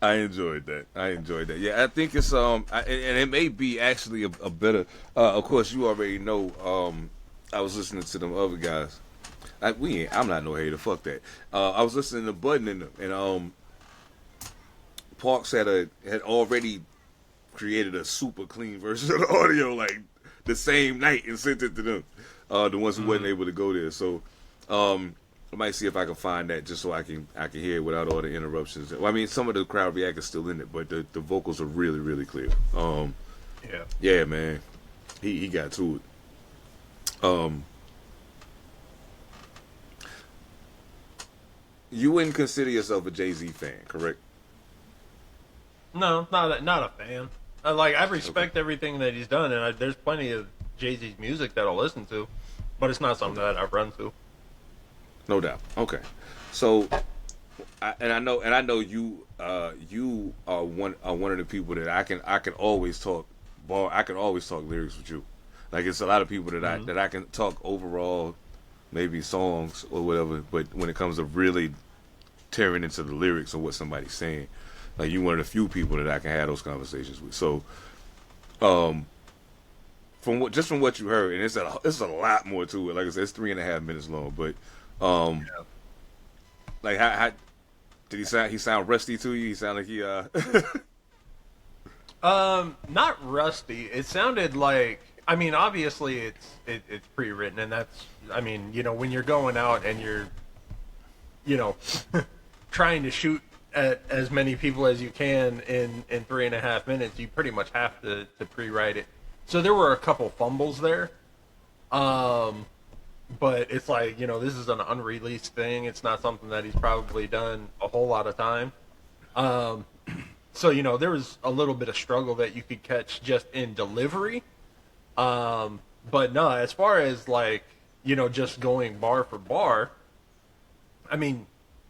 I enjoyed that. Yeah, I think it's and it may be actually a better. Of course, you already know. I was listening to them other guys. I'm not no hater. Fuck that. I was listening to Budden in them, and Parks had already created a super clean version of the audio like the same night and sent it to them. The ones who wasn't able to go there. So I might see if I can find that just so I can hear it without all the interruptions. Well, I mean, some of the crowd react is still in it, but the vocals are really, really clear. Yeah, man, he got to it. You wouldn't consider yourself a Jay-Z fan, correct? No, not a fan. I respect everything that he's done, and there's plenty of Jay-Z's music that I'll listen to, but it's not something that I've run to. No doubt. Okay, so I know you are one of the people that I can always talk lyrics with you. Like, it's a lot of people that I can talk overall, maybe songs or whatever, but when it comes to really tearing into the lyrics of what somebody's saying, like, you're one of the few people that I can have those conversations with. So, from what you heard, and it's a lot more to it. Like I said, it's 3.5 minutes long, but like, how did he sound rusty to you? He sounded like not rusty. It sounded like, I mean, obviously it's pre-written, and that's, I mean, you know, when you're going out and you're, you know, trying to shoot at as many people as you can in 3.5 minutes, you pretty much have to pre-write it. So there were a couple fumbles there. But it's like, you know, this is an unreleased thing. It's not something that he's probably done a whole lot of time. So, you know, there was a little bit of struggle that you could catch just in delivery. But no, as far as, like, you know, just going bar for bar, I mean,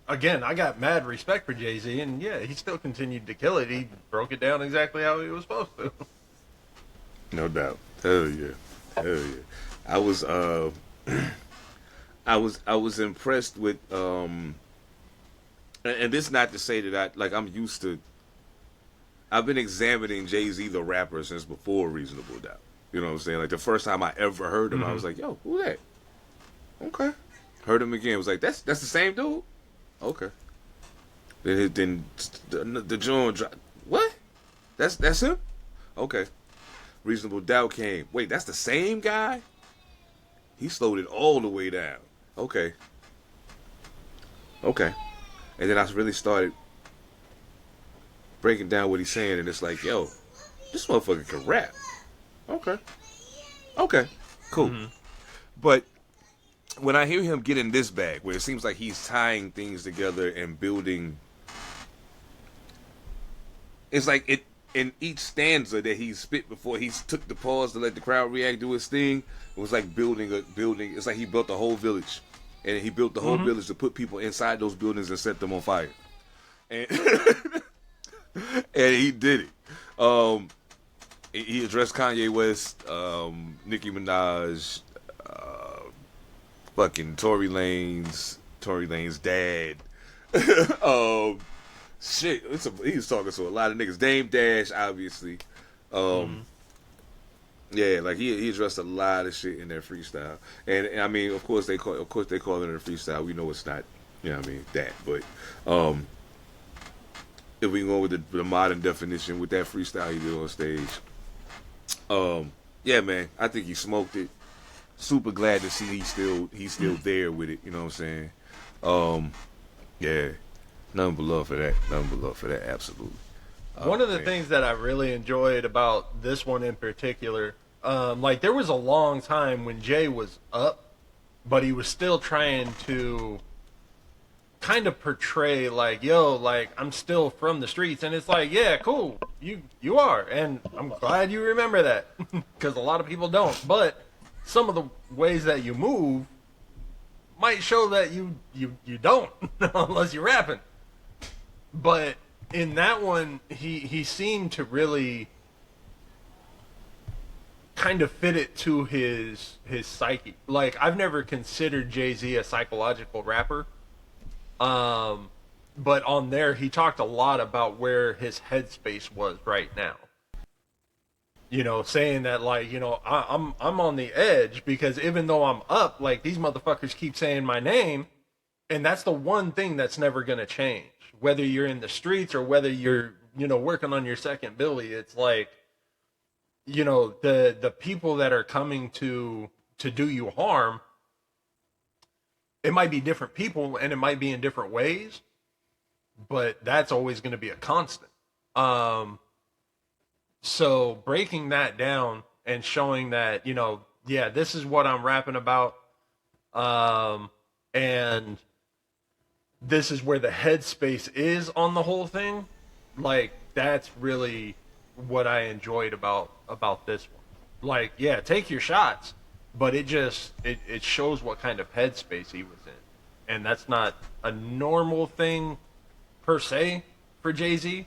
again, I got mad respect for Jay-Z, and yeah, he still continued to kill it. He broke it down exactly how he was supposed to. No doubt. Hell yeah. I was impressed with and this, not to say that I've been examining Jay-Z the rapper since before Reasonable Doubt. You know what I'm saying? Like, the first time I ever heard him, I was like, yo, who that? Okay. Heard him again. Was like, that's the same dude? Okay. Then the joint dropped. What? That's him? Okay. Reasonable Doubt came. Wait, that's the same guy? He slowed it all the way down. Okay. And then I really started breaking down what he's saying, and it's like, yo, this motherfucker can rap. Okay. Cool. But when I hear him get in this bag, where it seems like he's tying things together and building, it's like it in each stanza that he spit before he took the pause to let the crowd react to his thing, it was like building. It's like he built a whole village, and he built the whole village to put people inside those buildings and set them on fire, and and he did it. He addressed Kanye West, Nicki Minaj, fucking Tory Lanez dad. Shit, he was talking to a lot of niggas. Dame Dash, obviously. Yeah, like he addressed a lot of shit in their freestyle, and I mean, of course they call it a freestyle. We know it's not, you know what I mean, that. But if we go with the modern definition with that freestyle he did on stage, yeah, man, I think he smoked it. Super glad to see he's still there with it. You know what I'm saying? Yeah, nothing but love for that. Absolutely. One of the things that I really enjoyed about this one in particular, like, there was a long time when Jay was up, but he was still trying to kind of portray, like, yo, like, I'm still from the streets. And it's like, yeah, cool, you are, and I'm glad you remember that, because a lot of people don't. But some of the ways that you move might show that you don't, unless you're rapping. But in that one, he seemed to really kind of fit it to his psyche. Like, I've never considered Jay-Z a psychological rapper. But on there, he talked a lot about where his headspace was right now. You know, saying that, like, you know, I'm on the edge, because even though I'm up, like, these motherfuckers keep saying my name, and that's the one thing that's never gonna change. Whether you're in the streets or whether you're, you know, working on your second Billy, it's like, you know, the people that are coming to do you harm, it might be different people and it might be in different ways, but that's always going to be a constant. So breaking that down and showing that, you know, yeah, this is what I'm rapping about, and this is where the headspace is on the whole thing, like, that's really what I enjoyed about this one. Like, yeah, take your shots, but it shows what kind of headspace he was in, and that's not a normal thing per se for Jay-Z.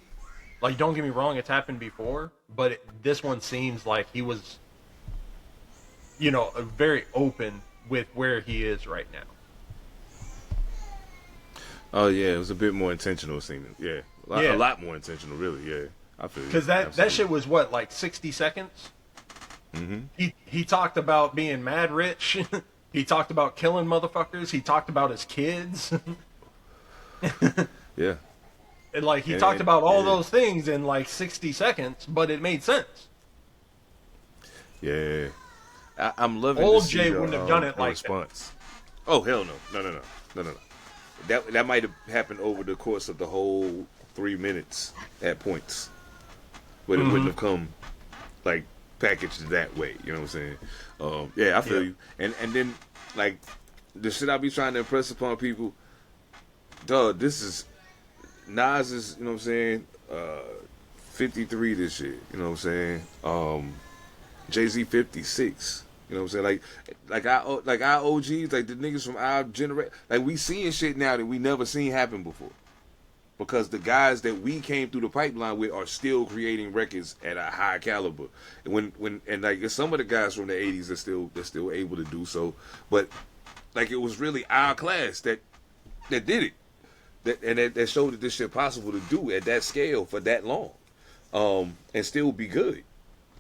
Like, don't get me wrong, it's happened before, but this one seems like he was, you know, very open with where he is right now. Oh yeah, it was a bit more intentional seeming. Yeah, a lot more intentional, really. Yeah, I feel you. Because that shit was what, like 60 seconds. Mm-hmm. He talked about being mad rich. He talked about killing motherfuckers. He talked about his kids. Yeah. And like he talked about all those things in like 60 seconds, but it made sense. Yeah. I'm loving Old to see Jay wouldn't have done it like response. That. Oh hell no. That might have happened over the course of the whole 3 minutes at points, but it wouldn't have come like packaged that way. You know what I'm saying? Yeah, I feel you. And then like the shit I be trying to impress upon people. Dog, this is Nas is, you know what I'm saying, 53 this year, you know what I'm saying? Jay-Z 56, you know what I'm saying? Like our OGs, like the niggas from our generation, like we seeing shit now that we never seen happen before. Because the guys that we came through the pipeline with are still creating records at a high caliber. And like some of the guys from the 80s are still able to do so, but like it was really our class that did it. That showed that this shit possible to do at that scale for that long, and still be good.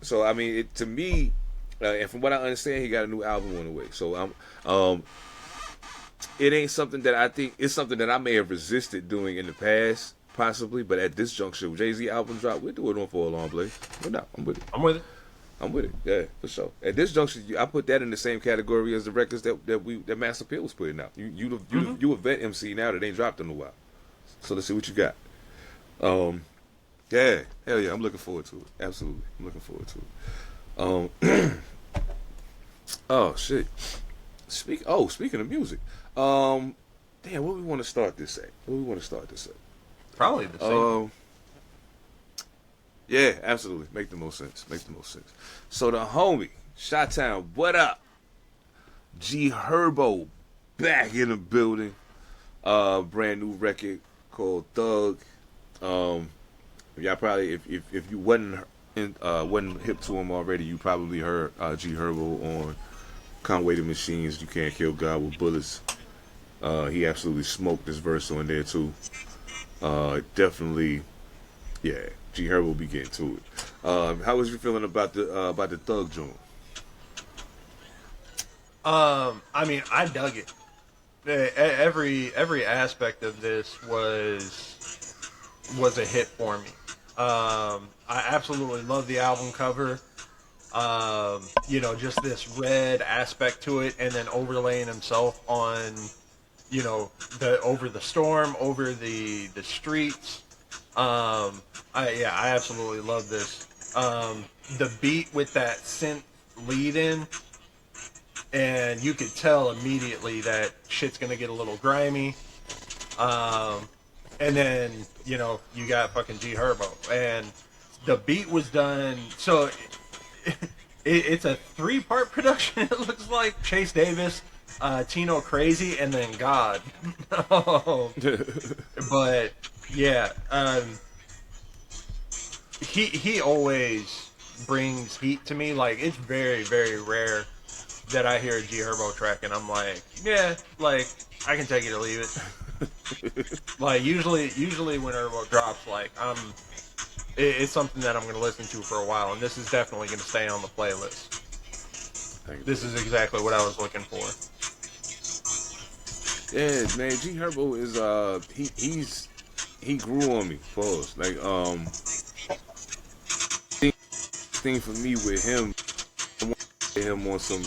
So I mean, to me, and from what I understand, he got a new album on the way. So it ain't something that I think it's something that I may have resisted doing in the past, possibly. But at this juncture, Jay-Z album drop, we'll do it on For a Long Play. But no, I'm with it. I'm with it. Yeah, for sure. At this juncture, I put that in the same category as the records that Master P was putting out. You a vet MC now that ain't dropped in a while. So let's see what you got. Yeah, hell yeah, I'm looking forward to it. Absolutely, I'm looking forward to it. Oh shit. Speaking of music, damn, what we want to start this at? Probably the same. Yeah, absolutely. Make the most sense. So the homie, Chi-Town, what up? G Herbo back in the building. Brand new record called Thug. Y'all probably, if you wasn't hip to him already, you probably heard G Herbo on Conway the Machines. You Can't Kill God with Bullets. He absolutely smoked this verse on there too. Definitely, yeah. G Herbo will be getting to it. How was you feeling about the Thug joint? I mean, I dug it. Every aspect of this was a hit for me. I absolutely love the album cover. You know, just this red aspect to it, and then overlaying himself on, you know, over the storm, over the streets. I absolutely love this. The beat with that synth lead in, and you could tell immediately that shit's gonna get a little grimy. And then, you know, you got fucking G Herbo, and the beat was done. So it's a 3-part production. It looks like Chase Davis, Tino Crazy, and then God. But yeah, he always brings heat to me. Like, it's very, very rare that I hear a G Herbo track and I'm like, yeah, like, I can take it or leave it. Like, usually when Herbo drops, like, it's something that I'm going to listen to for a while, and this is definitely going to stay on the playlist. This is exactly what I was looking for. Yeah, man, G Herbo is he grew on me. Pause. Like thing for me with him on some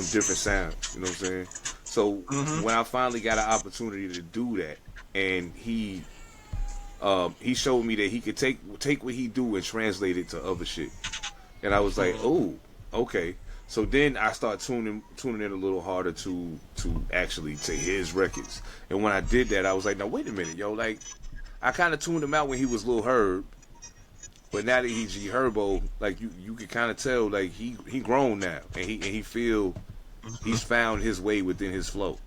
different sounds. You know what I'm saying? So when I finally got an opportunity to do that, and he showed me that he could take what he do and translate it to other shit, and I was like, oh, okay. So then I start tuning in a little harder to actually to his records. And when I did that, I was like, now wait a minute, yo, like I kind of tuned him out when he was Lil Herb, But now that he's G Herbo, like you can kind of tell, like he grown now, and he feel he's found his way within his flow,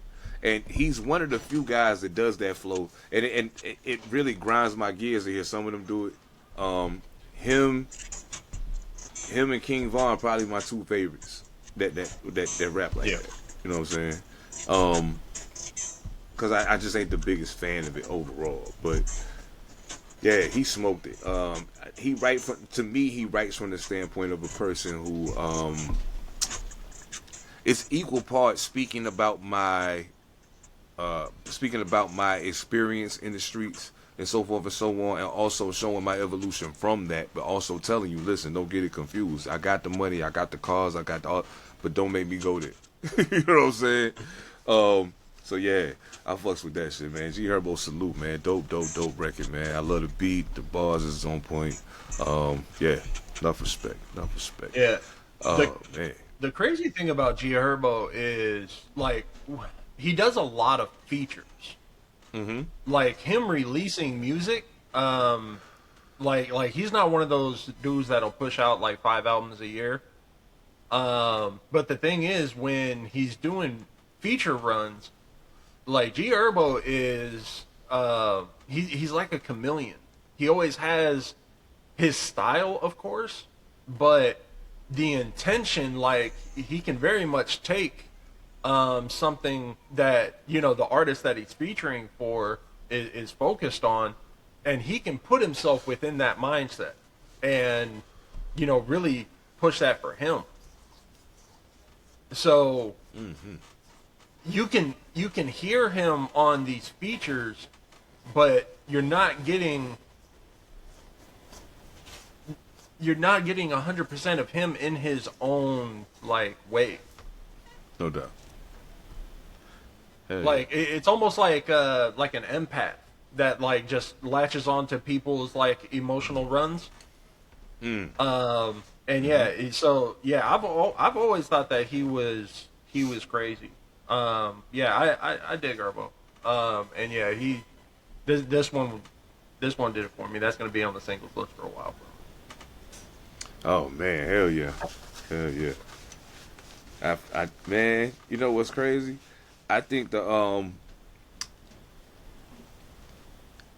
and he's one of the few guys that does that flow, and it really grinds my gears to hear some of them do it. Him and King Von probably my two favorites that rap like that. You know what I'm saying? Because I just ain't the biggest fan of it overall, but yeah, he smoked it. He writes from the standpoint of a person who it's equal parts speaking about my experience in the streets and so forth and so on, and also showing my evolution from that, but also telling you, listen, don't get it confused. I got the money, I got the cars, I got the art, but don't make me go there. You know what I'm saying? So yeah, I fucks with that shit, man. G Herbo, salute, man. Dope record, man. I love the beat, the bars is on point. Yeah, enough respect. Yeah. Man. The crazy thing about G Herbo is, like, he does a lot of features. Mm-hmm. Like, him releasing music, like he's not one of those dudes that'll push out like 5 albums a year. But the thing is, when he's doing feature runs, like G Herbo is, he's like a chameleon. He always has his style, of course, but the intention, like, he can very much take something that, you know, the artist that he's featuring for is focused on, and he can put himself within that mindset and, you know, really push that for him. So you can hear him on these features, but you're not getting 100% of him in his own, like, way. No doubt. Hey. Like, it's almost like an empath that, like, just latches onto people's, like, emotional runs. And yeah, so yeah, I've always thought that he was crazy. Yeah, I dig Herbo. And yeah, this one did it for me. That's gonna be on the singles list for a while, bro. Oh man, hell yeah. I man, you know what's crazy? I think I'm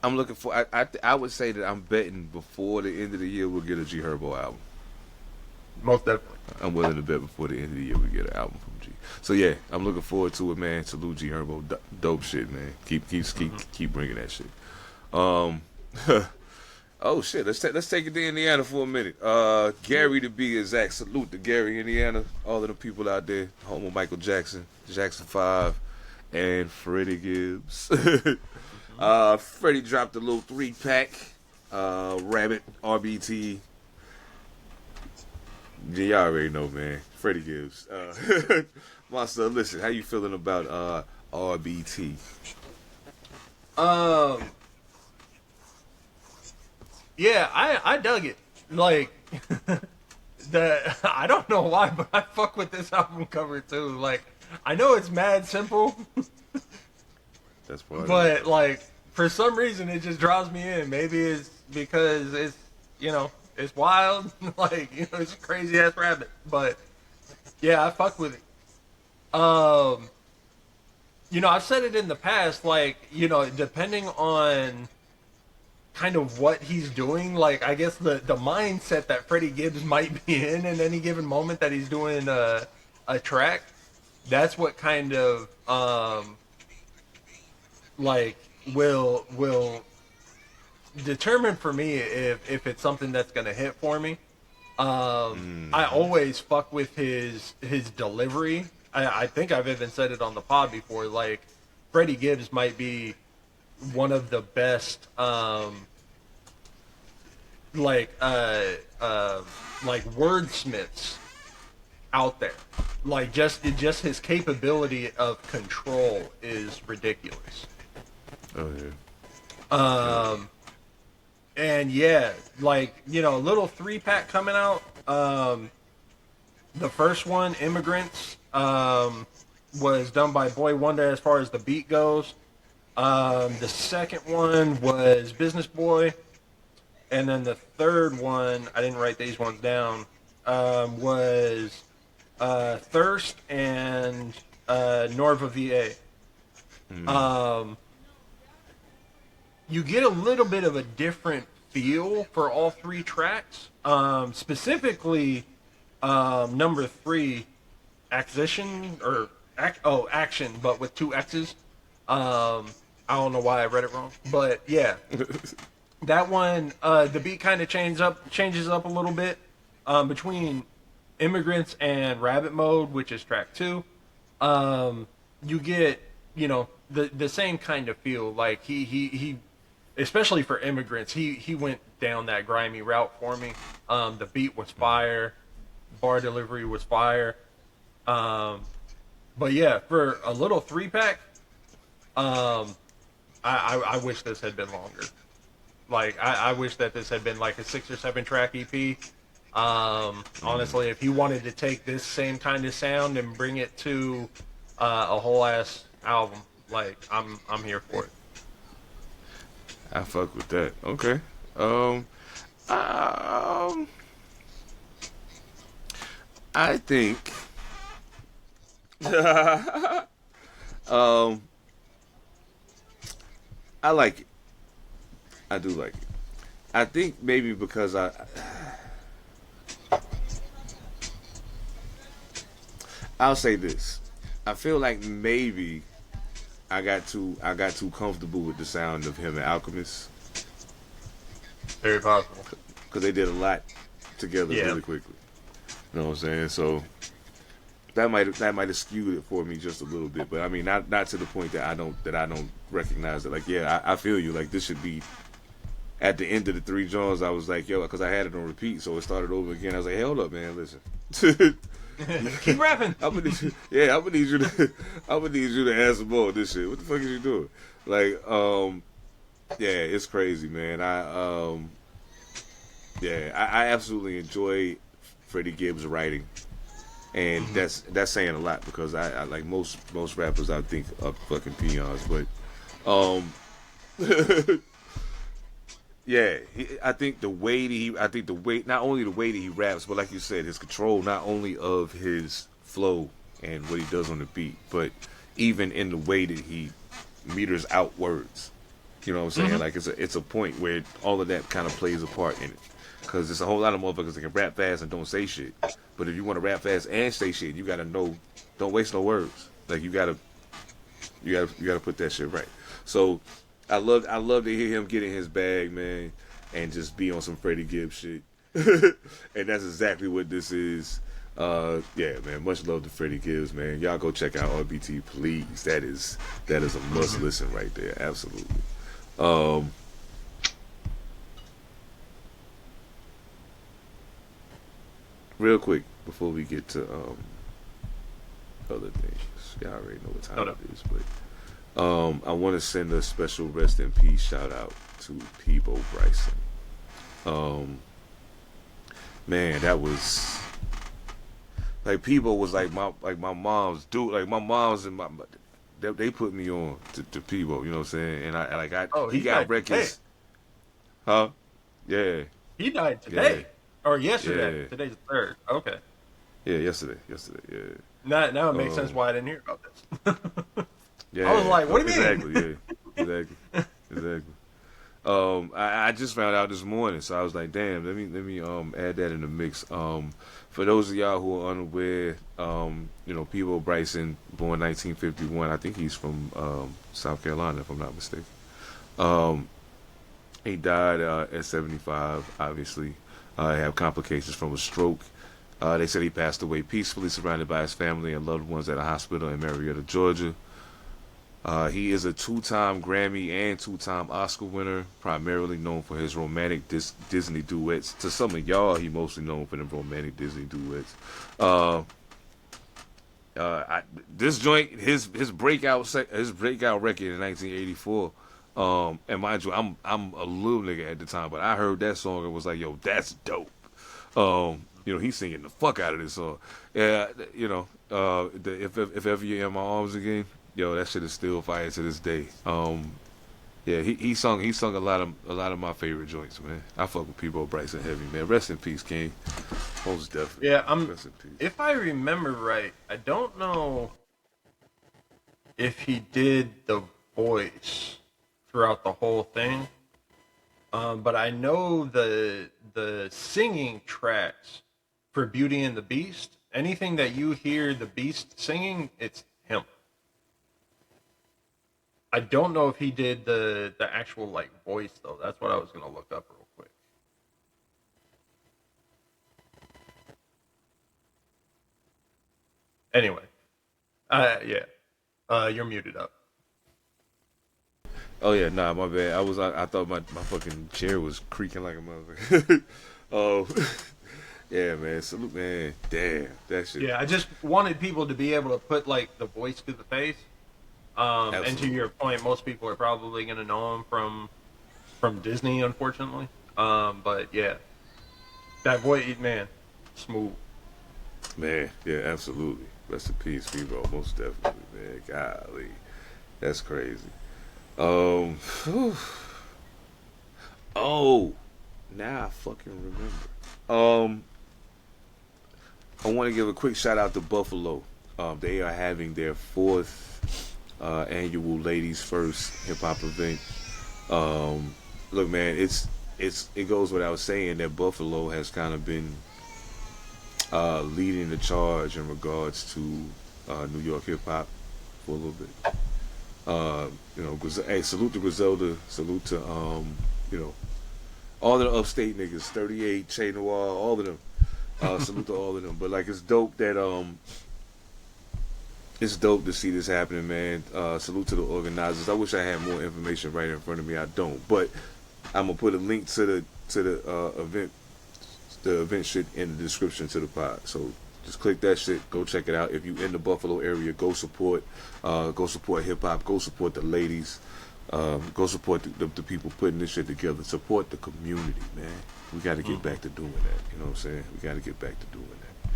looking for. I would say that I'm betting before the end of the year we'll get a G Herbo album. Most definitely. I'm willing to bet before the end of the year we get an album from G. So yeah, I'm looking forward to it, man. Salute G Herbo, dope shit, man. Keep bringing that shit. Oh shit, let's take it to Indiana for a minute. Gary, to be exact, salute to Gary, Indiana. All of the people out there, home of Michael Jackson, Jackson 5, and Freddie Gibbs. Freddie dropped a little 3-pack, Rabbit, RBT. Yeah, y'all already know, man. Freddie Gibbs. Monster, listen, how you feeling about RBT? Yeah, I dug it. Like, I don't know why, but I fuck with this album cover too. Like, I know it's mad simple. That's part. But like, for some reason, it just draws me in. Maybe it's because it's, you know, it's wild. Like, you know, it's a crazy ass rabbit. But yeah, I fuck with it. You know, I've said it in the past. Like, you know, depending on kind of what he's doing, like, I guess the mindset that Freddie Gibbs might be in any given moment that he's doing a track, that's what kind of like will determine for me if it's something that's gonna hit for me. I always fuck with his delivery. I think I've even said it on the pod before. Like, Freddie Gibbs might be one of the best wordsmiths out there. Like, just his capability of control is ridiculous. Oh yeah. And yeah, like, you know, a little 3-pack coming out. The first one, Immigrants, was done by Boy Wonder as far as the beat goes. The second one was Business Boy. And then the third one, I didn't write these ones down, was Thirst and Norva VA. You get a little bit of a different feel for all three tracks. Specifically, number 3, Action, but with 2 X's. I don't know why I read it wrong, but yeah. That one, the beat kind of changes up a little bit between Immigrants and Rabbit Mode, which is track 2. You get, the same kind of feel. Like he especially for Immigrants, he went down that grimy route for me. The beat was fire, bar delivery was fire. But yeah, for a little 3-pack, I wish this had been longer. Like, I wish that this had been like a 6 or 7 track EP. Honestly, if he wanted to take this same kind of sound and bring it to a whole ass album, like, I'm here for it. I fuck with that. Okay. I think I like it. I do like it. I think maybe because I'll say this. I feel like maybe I got too comfortable with the sound of him and Alchemist. Very possible. Because they did a lot together really quickly. You know what I'm saying? So that might have skewed it for me just a little bit. But I mean, not to the point that I don't recognize it. Like, yeah, I feel you. Like, this should be at the end of the 3 Jones. I was like, yo, because I had it on repeat, so it started over again. I was like, hey, hold up, man, listen. Keep rapping. I'm gonna need you to add some more of this shit. What the fuck is you doing? Like, yeah, it's crazy, man. I absolutely enjoy Freddie Gibbs' writing, and that's saying a lot because I like most rappers I think are fucking peons, but yeah, I think not only the way that he raps, but like you said, his control not only of his flow and what he does on the beat, but even in the way that he meters out words. You know what I'm saying? Like, it's a point where all of that kind of plays a part in it. Because there's a whole lot of motherfuckers that can rap fast and don't say shit. But if you want to rap fast and say shit, you gotta know, don't waste no words. Like, you gotta put that shit right. So I love to hear him get in his bag, man, and just be on some Freddie Gibbs shit. And that's exactly what this is. Yeah, man, much love to Freddie Gibbs, man. Y'all go check out RBT, please. That is a must listen right there. Absolutely. Real quick before we get to other things, y'all already know what time it is, but I want to send a special rest in peace shout out to Peebo Bryson. Man, that was like, Peebo was like my mom's dude. Like, my mom's and they put me on to Peebo. You know what I'm saying? And he got records. Huh? Yeah. He died today. Yeah. Or yesterday. Yeah. Today's the 3rd. Okay. Yeah, yesterday. Yeah. Now it makes sense why I didn't hear about this. Yeah. I was like, what do you mean? Exactly. I just found out this morning, so I was like, damn, let me add that in the mix. For those of y'all who are unaware, Peebo Bryson, born 1951. I think he's from South Carolina, if I'm not mistaken. He died at 75, obviously. He had complications from a stroke. They said he passed away peacefully, surrounded by his family and loved ones at a hospital in Marietta, Georgia. He is a 2-time Grammy and 2-time Oscar winner, primarily known for his romantic Disney duets. To some of y'all, he mostly known for them romantic Disney duets. This joint, his breakout record in 1984. And mind you, I'm a little nigga at the time, but I heard that song and was like, yo, that's dope. He's singing the fuck out of this song. Yeah, if ever you're in my arms again, yo, that shit is still fire to this day. Yeah, he sung a lot of my favorite joints, man. I fuck with Peabo Bryson heavy, man. Rest in peace, King. Most definitely. Yeah, Rest in peace. if I remember right, I don't know if he did the voice throughout the whole thing. But I know the singing tracks for Beauty and the Beast, anything that you hear the Beast singing, it's him. I don't know if he did the actual like voice though. That's what I was gonna look up real quick. Anyway, you're muted up. Oh yeah, nah, my bad. I thought my fucking chair was creaking like a motherfucker. Oh, yeah, man. Salute, man. Damn, that shit. Yeah, I just wanted people to be able to put like the voice to the face. And to your point, most people are probably gonna know him from Disney, unfortunately. But yeah, that voice, man, smooth. Man, yeah, absolutely. Rest in peace, Peabo. Most definitely, man. Golly, that's crazy. Whew. Oh, now I fucking remember. I want to give a quick shout out to Buffalo. They are having their 4th annual Ladies First hip hop event. Look, man, it goes without saying that Buffalo has kind of been leading the charge in regards to New York hip hop for a little bit. Hey, salute to Griselda, salute to all the upstate niggas, 38, Che Noir, all of them. Salute to all of them. But like, it's dope to see this happening, man. Salute to the organizers. I wish I had more information right in front of me. I don't, but I'm gonna put a link to the event. The event shit in the description to the pod. So just click that shit. Go check it out. If you in the Buffalo area, go support hip hop. Go support the ladies. Go support the people putting this shit together. Support the community, man. We got to get back to doing that. You know what I'm saying? We got to get back to doing that.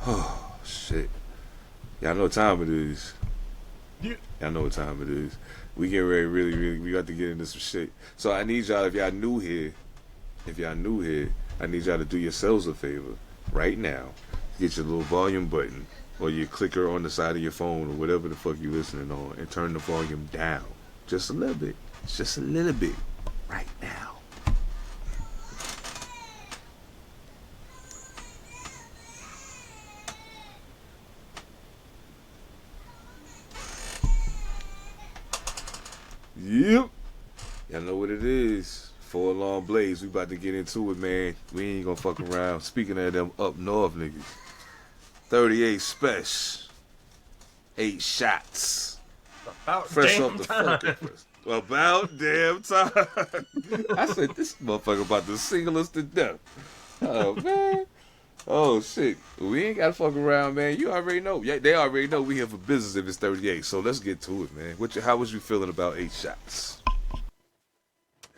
Oh shit. Y'all know what time it is. Y'all know what time it is. We get ready, really, we got to get into some shit. So I need y'all, if y'all new here, I need y'all to do yourselves a favor right now. Get your little volume button or your clicker on the side of your phone or whatever the fuck you listening on and turn the volume down. Just a little bit. Just a little bit. Right now. Yep. Y'all know what it is. 4 Long Blades. We about to get into it, man. We ain't gonna fuck around. Speaking of them up north niggas. 38 Spesh. 8 shots. About fresh damn off the time. fucking press. About damn time. I said, this motherfucker about to single us to death. Oh, man. Oh, shit. We ain't gotta fuck around, man. You already know. Yeah, they already know we here for business if it's 38. So let's get to it, man. How was you feeling about 8 shots?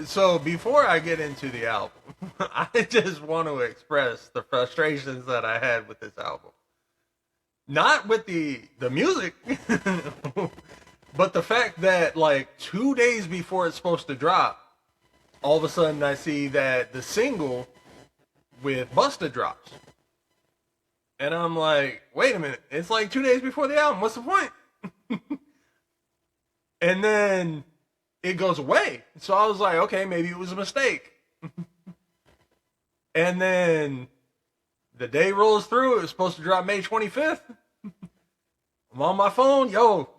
So before I get into the album, I just want to express the frustrations that I had with this album. Not with the music, but the fact that like 2 days before it's supposed to drop, all of a sudden I see that the single with Busta drops. And I'm like, wait a minute, it's like 2 days before the album, what's the point? And then it goes away. So I was like, okay, maybe it was a mistake. And then the day rolls through. It was supposed to drop May 25th. I'm on my phone. Yo,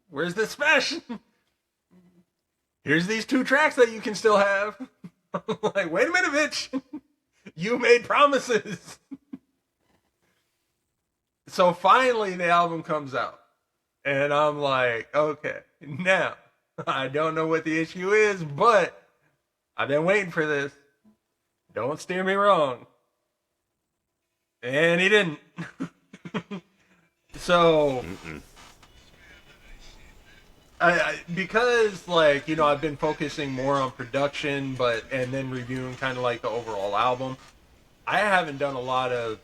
where's this Spesh? Here's these 2 tracks that you can still have. I'm like, wait a minute, bitch. You made promises. So finally the album comes out. And I'm like, okay, now I don't know what the issue is, but I've been waiting for this. Don't steer me wrong. And he didn't. So, I because like, you know, I've been focusing more on production, and then reviewing kind of like the overall album. I haven't done a lot of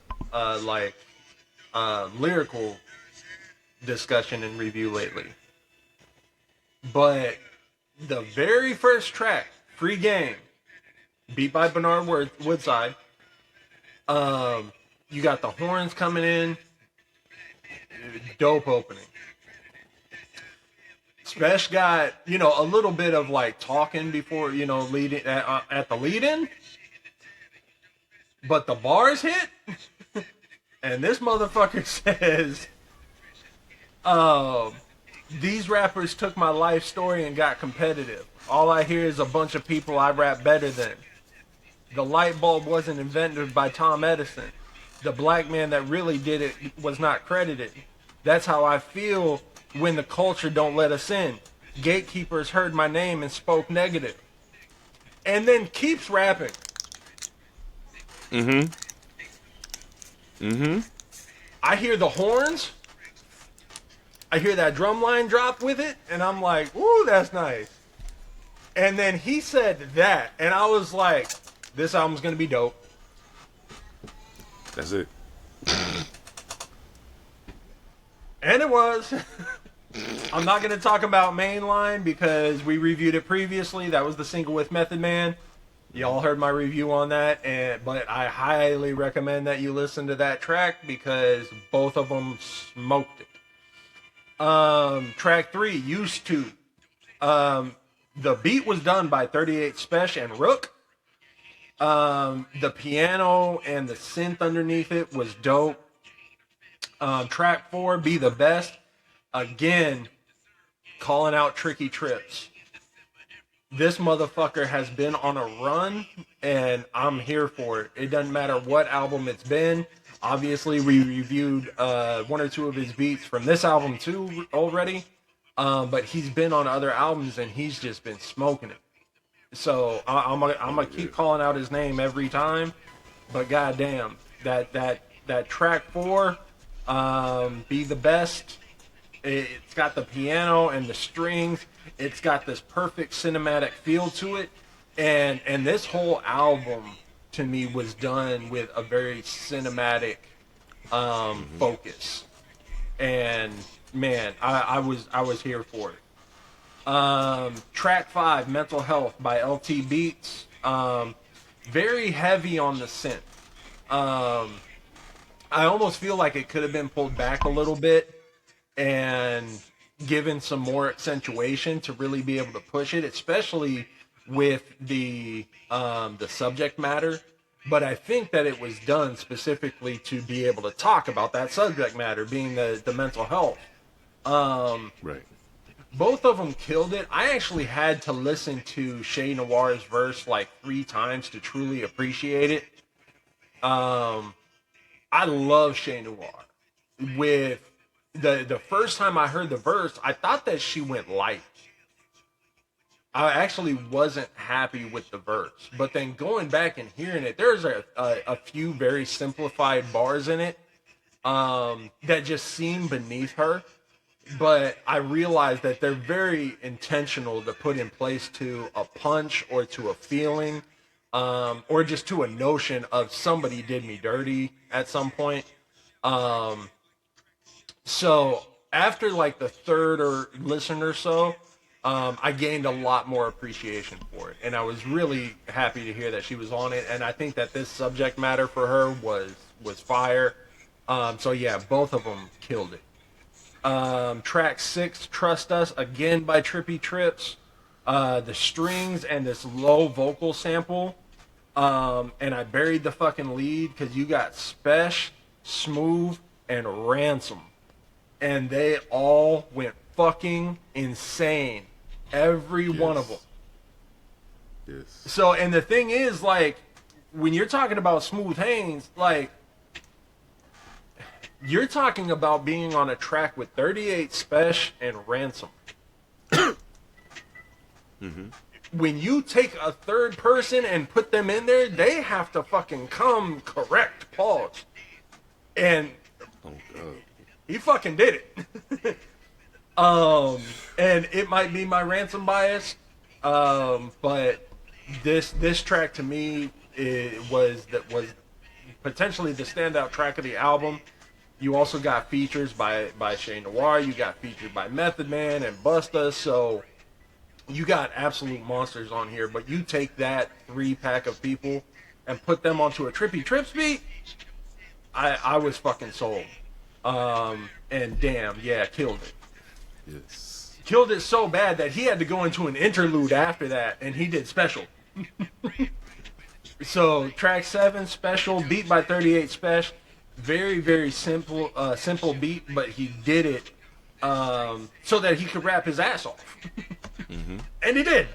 lyrical discussion and review lately. But the very first track, Free Game, beat by Bernard Woodside. You got the horns coming in. Dope opening. Spesh got, a little bit of like talking before, leading at the lead-in. But the bars hit. And this motherfucker says, these rappers took my life story and got competitive. All I hear is a bunch of people I rap better than. The light bulb wasn't invented by Tom Edison. The black man that really did it was not credited. That's how I feel when the culture don't let us in. Gatekeepers heard my name and spoke negative. And then keeps rapping. I hear the horns. I hear that drum line drop with it, and I'm like, ooh, that's nice. And then he said that, and I was like, this album's gonna be dope. That's it. And it was. I'm not gonna talk about Mainline because we reviewed it previously. That was the single with Method Man. Y'all heard my review on that, but I highly recommend that you listen to that track because both of them smoked it. Track 3, Used To. The beat was done by 38 Spesh and Rook. The piano and the synth underneath it was dope. Track 4, Be the Best. Again, calling out Tricky Trips. This motherfucker has been on a run, and I'm here for it. It doesn't matter what album it's been. Obviously, we reviewed one or two of his beats from this album too already, but he's been on other albums, and he's just been smoking it. So I'm gonna keep calling out his name every time. But goddamn, that track 4, Be the Best. It's got the piano and the strings. It's got this perfect cinematic feel to it, and this whole album to me was done with a very cinematic focus. And man, I was here for it. Track 5, Mental Health by LT Beats. Very heavy on the synth. I almost feel like it could have been pulled back a little bit and given some more accentuation to really be able to push it, especially with the subject matter. But I think that it was done specifically to be able to talk about that subject matter, being the mental health. Right. Both of them killed it. I actually had to listen to Shay Noir's verse like 3 times to truly appreciate it. I love Shay Noir. With the first time I heard the verse, I thought that she went light. I actually wasn't happy with the verse. But then going back and hearing it, there's a few very simplified bars in it that just seem beneath her. But I realized that they're very intentional to put in place to a punch or to a feeling or just to a notion of somebody did me dirty at some point. So after like the third or listen or so, I gained a lot more appreciation for it. And I was really happy to hear that she was on it. And I think that this subject matter for her was fire. So yeah, both of them killed it. Track 6, Trust Us, again by Trippy Trips. The strings and this low vocal sample. And I buried the fucking lead because you got Spesh, Smooth, and Ransom. And they all went fucking insane. Every one of them. Yes. So, and the thing is, like, when you're talking about Smooth Haynes, like, you're talking about being on a track with 38 Spesh and Ransom. When you take a third person and put them in there, they have to fucking come correct. Pause. And he fucking did it. And it might be my Ransom bias, but this track to me was potentially the standout track of the album. You also got features by Shay Noir. You got featured by Method Man and Busta. So you got absolute monsters on here, but you take that 3-pack of people and put them onto a Trippy Trips beat, I was fucking sold. And damn, yeah, killed it. Yes. Killed it so bad that he had to go into an interlude after that, and he did Special. So, track 7, Special, beat by 38 Spesh. Very, very simple beat, but he did it so that he could rap his ass off. Mm-hmm. And he did.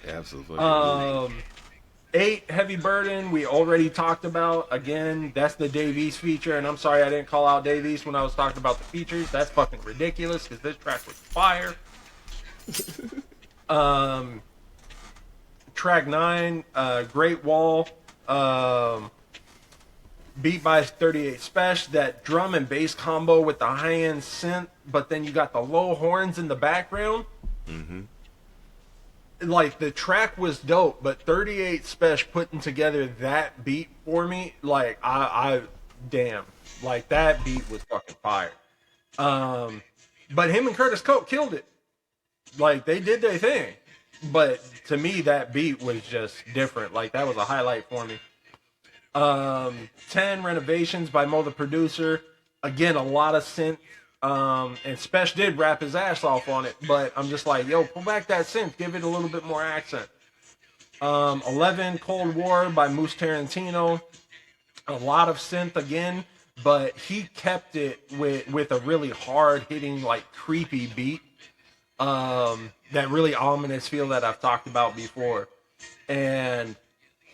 Absolutely. 8, Heavy Burden, we already talked about. Again, that's the Dave East feature, and I'm sorry I didn't call out Dave East when I was talking about the features. That's fucking ridiculous, because this track was fire. Track 9, Great Wall, beat by 38 Spesh. That drum and bass combo with the high-end synth, but then you got the low horns in the background. Mm-hmm. Like, the track was dope, but 38 Spesh putting together that beat for me, like, I damn, like, that beat was fucking fire. But him and Curtis Coke killed it. Like, they did their thing. But to me, that beat was just different. Like, that was a highlight for me. 10, Renovations by Mo the Producer. Again, a lot of synth. And Spesh did rap his ass off on it, but I'm just like, yo, pull back that synth, give it a little bit more accent. 11, Cold War by Moose Tarantino. A lot of synth again, but he kept it with a really hard-hitting, like, creepy beat. That really ominous feel that I've talked about before. And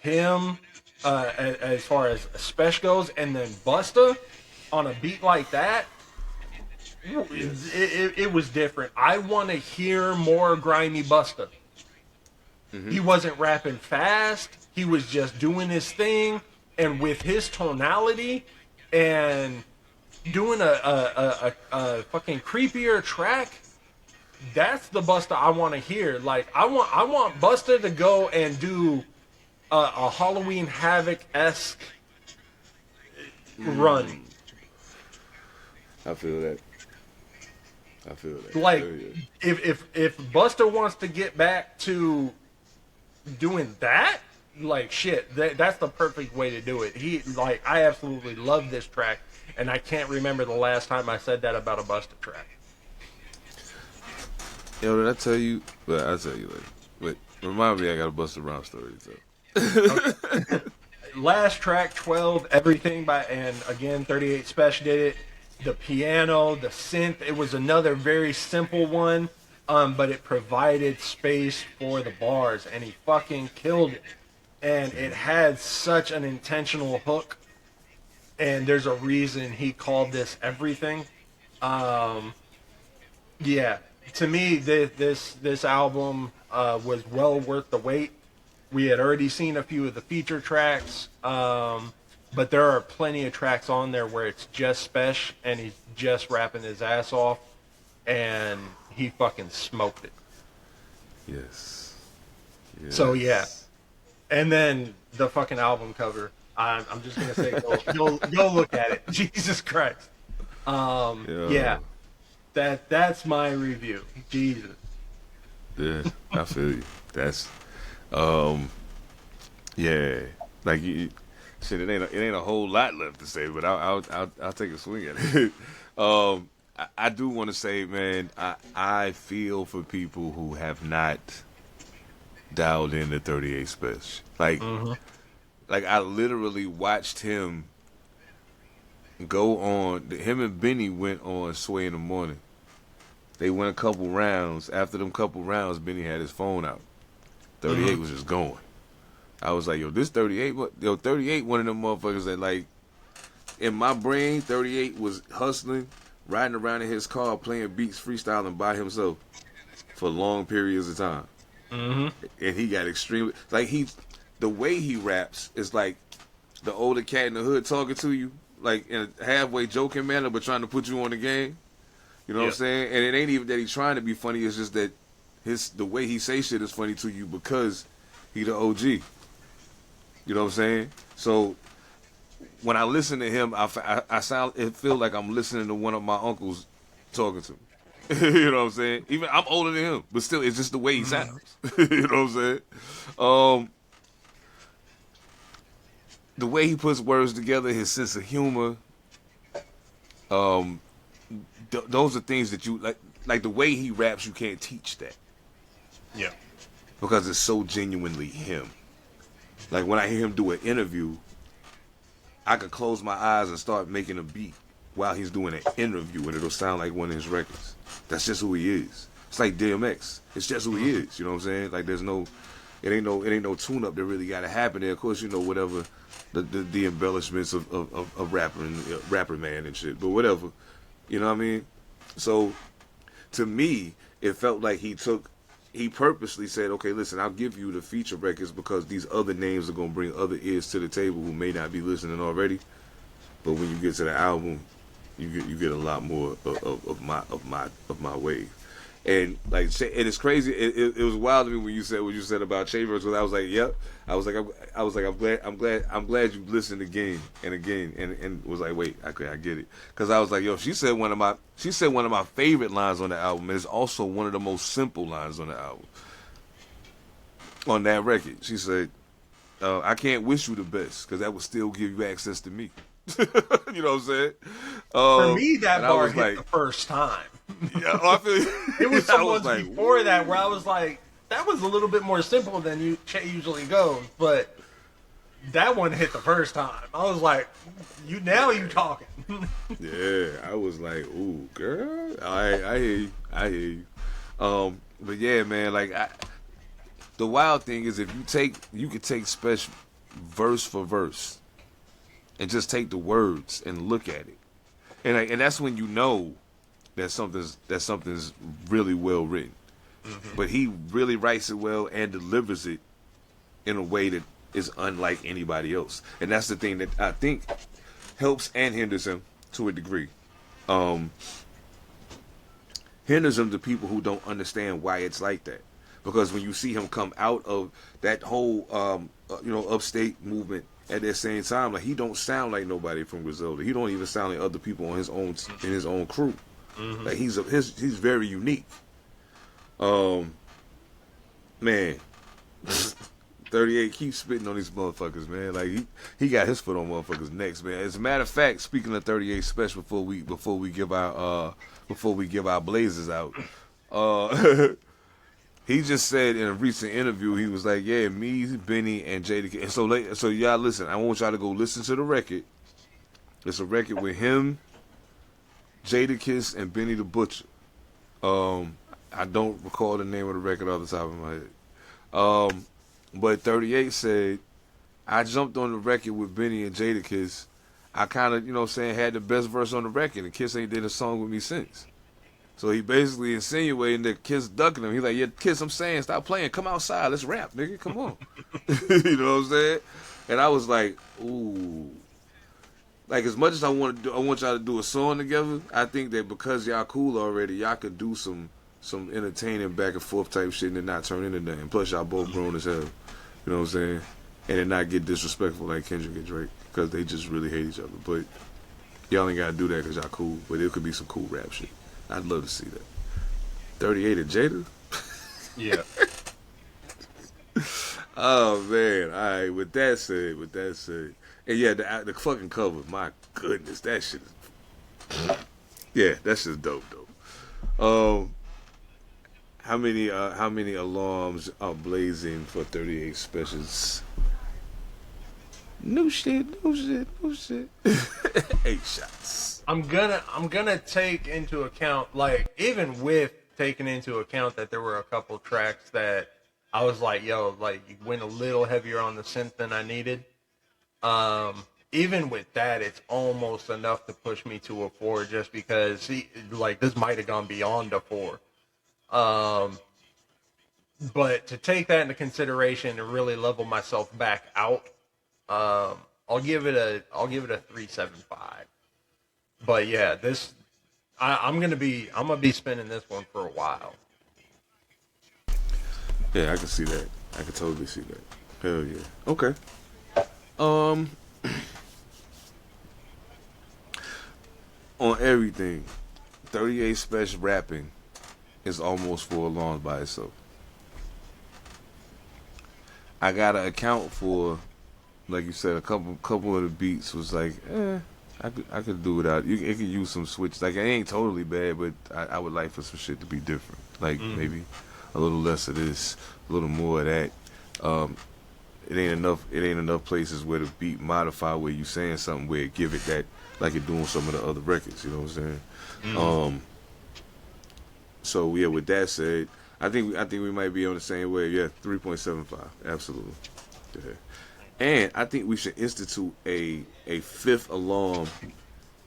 him, as far as Spesh goes, and then Busta on a beat like that, it was different. I want to hear more grimy Busta. Mm-hmm. He wasn't rapping fast. He was just doing his thing, and with his tonality and doing a fucking creepier track. That's the Busta I want to hear. Like, I want Busta to go and do a Halloween Havoc-esque run. I feel that. Like, if Busta wants to get back to doing that, like, shit, that's the perfect way to do it. I absolutely love this track, and I can't remember the last time I said that about a Busta track. Yo, did I tell you? But I'll tell you later. But remind me, I got a Busta Rhymes story to tell. Last track, 12, Everything by, and again, 38 Spesh did it. The piano, the synth, it was another very simple one, but it provided space for the bars, and he fucking killed it. And it had such an intentional hook, and there's a reason he called this Everything. Yeah, to me, this album was well worth the wait. We had already seen a few of the feature tracks, but there are plenty of tracks on there where it's just Spesh and he's just rapping his ass off, and he fucking smoked it. Yes. So yeah, and then the fucking album cover. I'm just gonna say, go look at it. Jesus Christ. Yeah, that's my review. Jesus. Yeah, I feel you. That's, yeah, like you. Shit, it ain't a whole lot left to say, but I'll take a swing at it. I do want to say, man, I feel for people who have not dialed in the 38 Spesh. Like I literally watched him go on. Him and Benny went on Sway in the Morning. They went a couple rounds. After them couple rounds, Benny had his phone out. 38 was just going. I was like, yo, this 38, 38, one of them motherfuckers that, like, in my brain, 38 was hustling, riding around in his car, playing beats, freestyling by himself for long periods of time. Mm-hmm. And he got extremely, like, the way he raps is like the older cat in the hood talking to you, like, in a halfway joking manner, but trying to put you on the game. You know what I'm saying? And it ain't even that he's trying to be funny, it's just that the way he say shit is funny to you because he the OG. You know what I'm saying? So when I listen to him, it feel like I'm listening to one of my uncles talking to me. You know what I'm saying? Even I'm older than him, but still, it's just the way he sounds. You know what I'm saying? The way he puts words together, his sense of humor. Those are things that you like. Like the way he raps, you can't teach that. Yeah. Because it's so genuinely him. Like when I hear him do an interview, I could close my eyes and start making a beat while he's doing an interview, and it'll sound like one of his records. That's just who he is. It's like DMX. It's just who he is. You know what I'm saying? Like it ain't no tune up that really got to happen there. Of course, you know whatever the embellishments of rapper man and shit, but whatever. You know what I mean? So to me, it felt like he purposely said, okay, listen, I'll give you the feature records because these other names are gonna bring other ears to the table who may not be listening already. But when you get to the album, you get a lot more of my wave. And like, and it's crazy. It was wild to me when you said what you said about Chambers, because I was like, yep. I was like, I'm glad you listened again and again, and was like, wait, I get it, because I was like, yo, she said one of my favorite lines on the album, and it's also one of the most simple lines on the album. On that record, she said, I can't wish you the best because that would still give you access to me. You know what I'm saying? For me, that bar hit the first time. Yeah, I feel it was so much before that where I was like, that was a little bit more simple than usually goes, but that one hit the first time. I was like, you talking. Yeah, I was like, ooh, girl, I hear you. But yeah, man, like the wild thing is if you could take Speshal verse for verse and just take the words and look at it, and that's when you know that something's really well written. Mm-hmm. But he really writes it well and delivers it in a way that is unlike anybody else, and that's the thing that I think helps and hinders him to a degree. Hinders him to people who don't understand why it's like that, because when you see him come out of that whole upstate movement at that same time, like he don't sound like nobody from Griselda. He don't even sound like other people on his own in his own crew. Mm-hmm. Like he's very unique. Man, 38 keeps spitting on these motherfuckers, man. Like he got his foot on motherfuckers' necks, man. As a matter of fact, speaking of 38 Speshal, before we give our blazers out, he just said in a recent interview, he was like, yeah, me, Benny, and Jada. And so y'all listen. I want y'all to go listen to the record. It's a record with him, Jadakiss, and Benny the Butcher. I don't recall the name of the record off the top of my head. But 38 said, I jumped on the record with Benny and Jadakiss. I kind of, had the best verse on the record, and Kiss ain't did a song with me since. So he basically insinuating that Kiss ducking him. He's like, yeah, Kiss, I'm saying, stop playing. Come outside. Let's rap, nigga. Come on. You know what I'm saying? And I was like, ooh. Like, as much as I want y'all to do a song together, I think that because y'all cool already, y'all could do some entertaining back and forth type shit and it not turn into nothing. Plus, y'all both grown as hell. You know what I'm saying? And it not get disrespectful like Kendrick and Drake, because they just really hate each other. But y'all ain't got to do that because y'all cool. But it could be some cool rap shit. I'd love to see that. 38 and Jada? Yeah. Oh, man. All right, with that said. And yeah, the fucking cover, my goodness, that shit is... Yeah, that's just dope, though. How many alarms are blazing for 38 Speshals? New shit. 8 shots. I'm gonna take into account, like, even with taking into account that there were a couple tracks that I was like, yo, like, you went a little heavier on the synth than I needed. Even with that, it's almost enough to push me to a 4, just because this might have gone beyond a 4. But to take that into consideration and really level myself back out, I'll give it a 3.75. But yeah, I'm gonna be spinning this one for a while. Yeah, I can see that. I can totally see that. Hell yeah. Okay. On everything, 38 Speshal rapping is almost 4 alarms by itself. I gotta account for, like you said, a couple of the beats was like, I could do without. It could use some switch. Like, it ain't totally bad, but I would like for some shit to be different. Like maybe a little less of this, a little more of that. It ain't enough places where the beat modify where you saying something where it give it that like it doing some of the other records. You know what I'm saying? So yeah, with that said, I think we might be on the same way. Yeah, 3.75, absolutely. Yeah. And I think we should institute a 5th alarm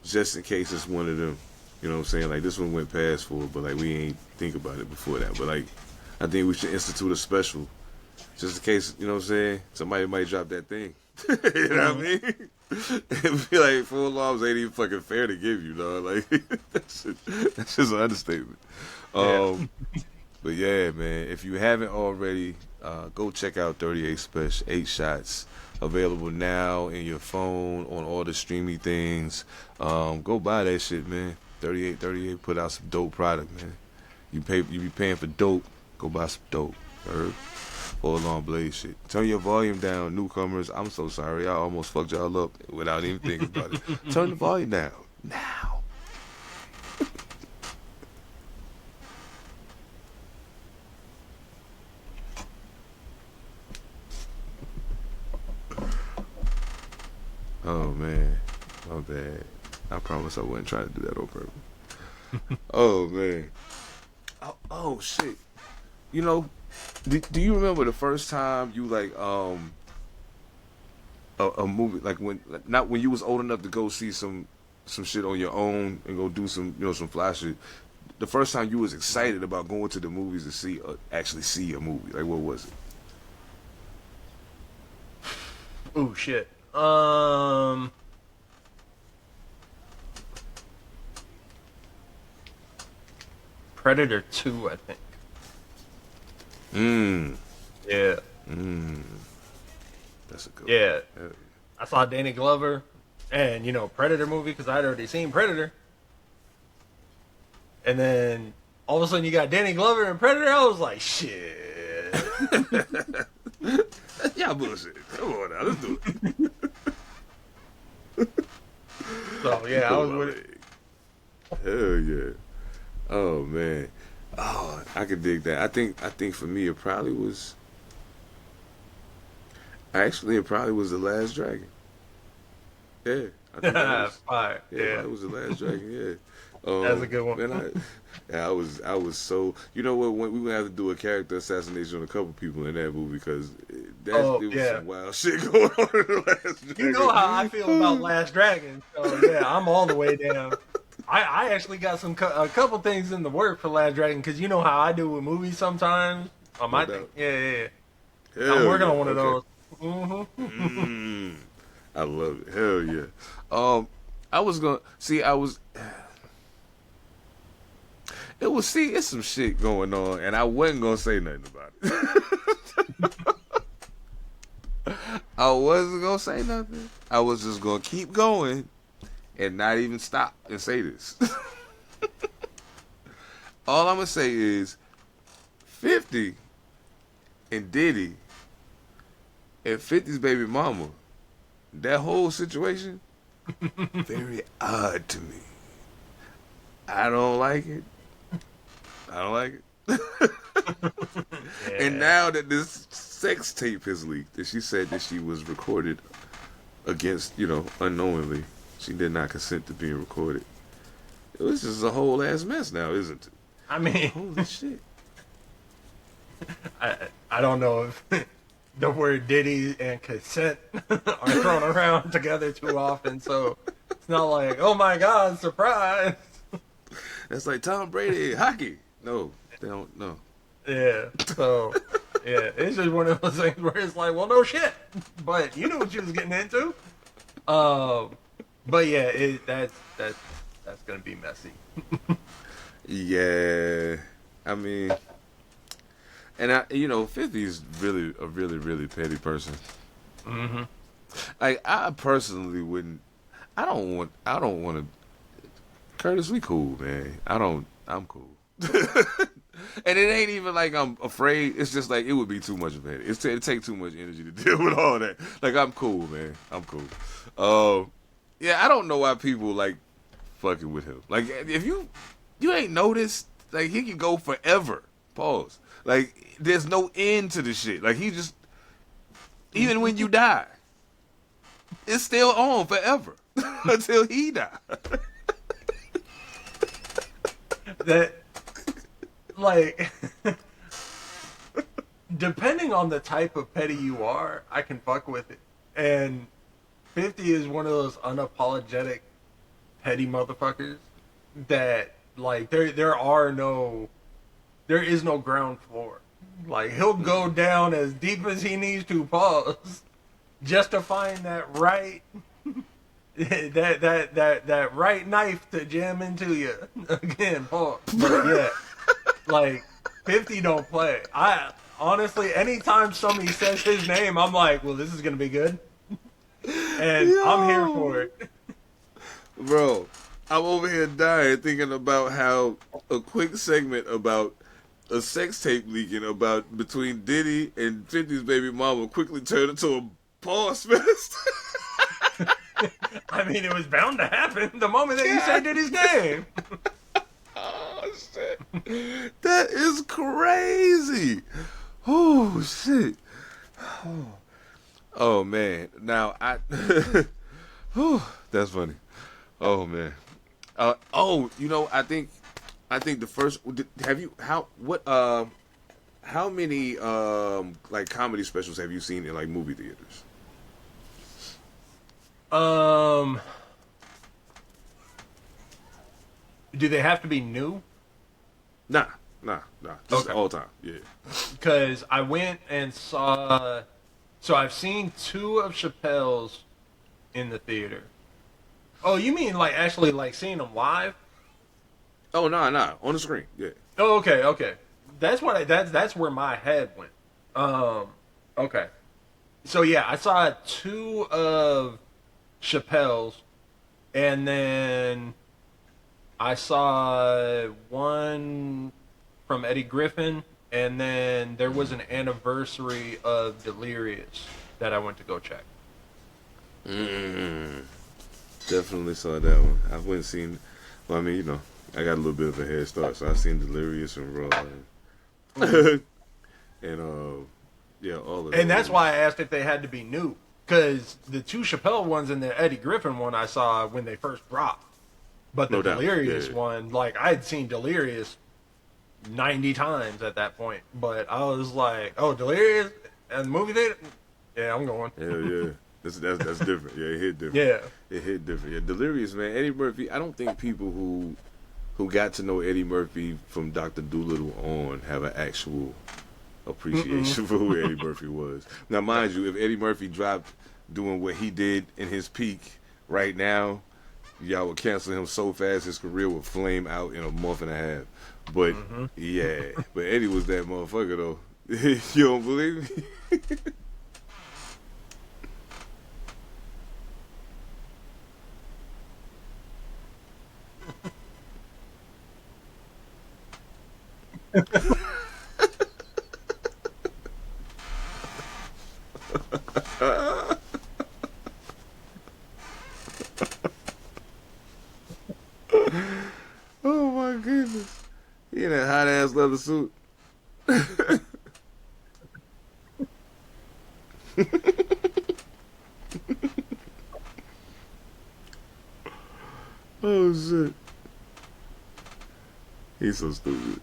just in case it's one of them. You know what I'm saying? Like, this one went past 4, but like we ain't think about it before that. But like, I think we should institute a special just in case. You know what I'm saying? Somebody might drop that thing. You know what I mean? It'd be like 4 alarms ain't even fucking fair to give you, dog. Like that's just an understatement. But yeah, man, if you haven't already, go check out 38 Special 8 Shots. Available now in your phone on all the streaming things. Go buy that shit, man. 38 put out some dope product, man. You be paying for dope. Go buy some dope. Heard? 4 Alarm Blaze shit. Turn your volume down, newcomers. I'm so sorry. I almost fucked y'all up without even thinking about it. Turn the volume down now. Oh man, my bad. I promise I wasn't trying to do that on purpose. Oh man. Oh shit. You know, do you remember the first time you like a movie, like not when you was old enough to go see some shit on your own and go do some some fly shit? The first time you was excited about going to the movies to actually see a movie, like what was it? Oh shit. Predator 2, I think. Yeah. That's a good yeah. one. I saw Danny Glover and, Predator movie because I'd already seen Predator. And then all of a sudden you got Danny Glover and Predator. I was like, shit. Y'all bullshit. Come on now, let's do it. So yeah, I was with it. Hell yeah. Oh man. Oh, I could dig that. I think for me it probably was The Last Dragon. Yeah. I think Fire. Yeah. It was The Last Dragon, yeah. That's a good one. Man, I was so, you know what, we gonna have to do a character assassination on a couple people in that movie because there was some wild shit going on in The Last Dragon. You know how I feel about Last Dragon, so yeah, I'm all the way down. I actually got a couple things in the work for Last Dragon because you know how I do with movies sometimes. On my thing, yeah. I'm working on one of those. I love it. Hell yeah. It's some shit going on, and I wasn't gonna say nothing about it. I wasn't gonna say nothing. I was just gonna keep going and not even stop and say this. All I'm gonna say is 50 and Diddy and 50's baby mama, that whole situation, very odd to me. I don't like it. And now that this sex tape has leaked, that she said that she was recorded against, unknowingly. She did not consent to being recorded. This is a whole ass mess now, isn't it? I mean, holy shit. I don't know if the word Diddy and consent are thrown around together too often, so it's not like, oh my God, surprise. That's like Tom Brady hockey. No, they don't know. Yeah, so yeah, it's just one of those things where it's like, well, no shit, but you knew what you was getting into. But yeah, that's gonna be messy. Yeah, I mean, and 50 is really a really petty person. Mm-hmm. Like, I personally wouldn't. I don't want to. Curtis, we cool, man. I'm cool. And it ain't even like I'm afraid. It's just like it would be too much of it. It take too much energy to deal with all that. Like I'm cool, man. I'm cool. Yeah, I don't know why people like fucking with him. Like if you ain't noticed, like he can go forever. Pause. Like there's no end to the shit. Like he just even when you die, it's still on forever until he die. That, like, depending on the type of petty you are, I can fuck with it. And 50 is one of those unapologetic petty motherfuckers that, like, there is no ground floor. Like, he'll go down as deep as he needs to, pause, just to find that right that right knife to jam into you. Again, pause. But yeah, like 50 don't play. I honestly, anytime somebody says his name, I'm like, well, this is gonna be good, and I'm here for it. Bro, I'm over here dying thinking about how a quick segment about a sex tape leaking about between Diddy and 50's baby mama quickly turned into a pause fest. I mean, it was bound to happen the moment that you said Diddy's name. Oh, shit. That is crazy. Oh, shit. Oh, man. Now, that's funny. Oh, man. I think the first, how many, like, comedy specials have you seen in, like, movie theaters? Do they have to be new? Nah. Just okay. all time, yeah. Because I went and saw, so I've seen 2 of Chappelle's in the theater. Oh, you mean like actually like seeing them live? Oh, nah, on the screen, yeah. Oh, okay. That's where my head went. Okay. So yeah, I saw 2 of Chappelle's, and then I saw 1 from Eddie Griffin, and then there was an anniversary of Delirious that I went to go check. Definitely saw that one. I went and seen, well, I mean, you know, I got a little bit of a head start, so I seen Delirious and Raw, and yeah, all of that. And that's why I asked if they had to be new. Because the 2 Chappelle ones and the Eddie Griffin one I saw when they first dropped. But the Delirious one, like, I had seen Delirious 90 times at that point. But I was like, oh, Delirious and the movie theater? Yeah, I'm going. Yeah. That's different. Yeah, it hit different. Yeah. It hit different. Yeah, Delirious, man. Eddie Murphy, I don't think people who got to know Eddie Murphy from Dr. Dolittle on have an actual appreciation for who Eddie Murphy was. Now, mind you, if Eddie Murphy dropped doing what he did in his peak right now, y'all would cancel him so fast his career would flame out in a month and a half. But yeah, but Eddie was that motherfucker though. You don't believe me? Oh my goodness. He in that hot ass leather suit. Oh shit. He's so stupid.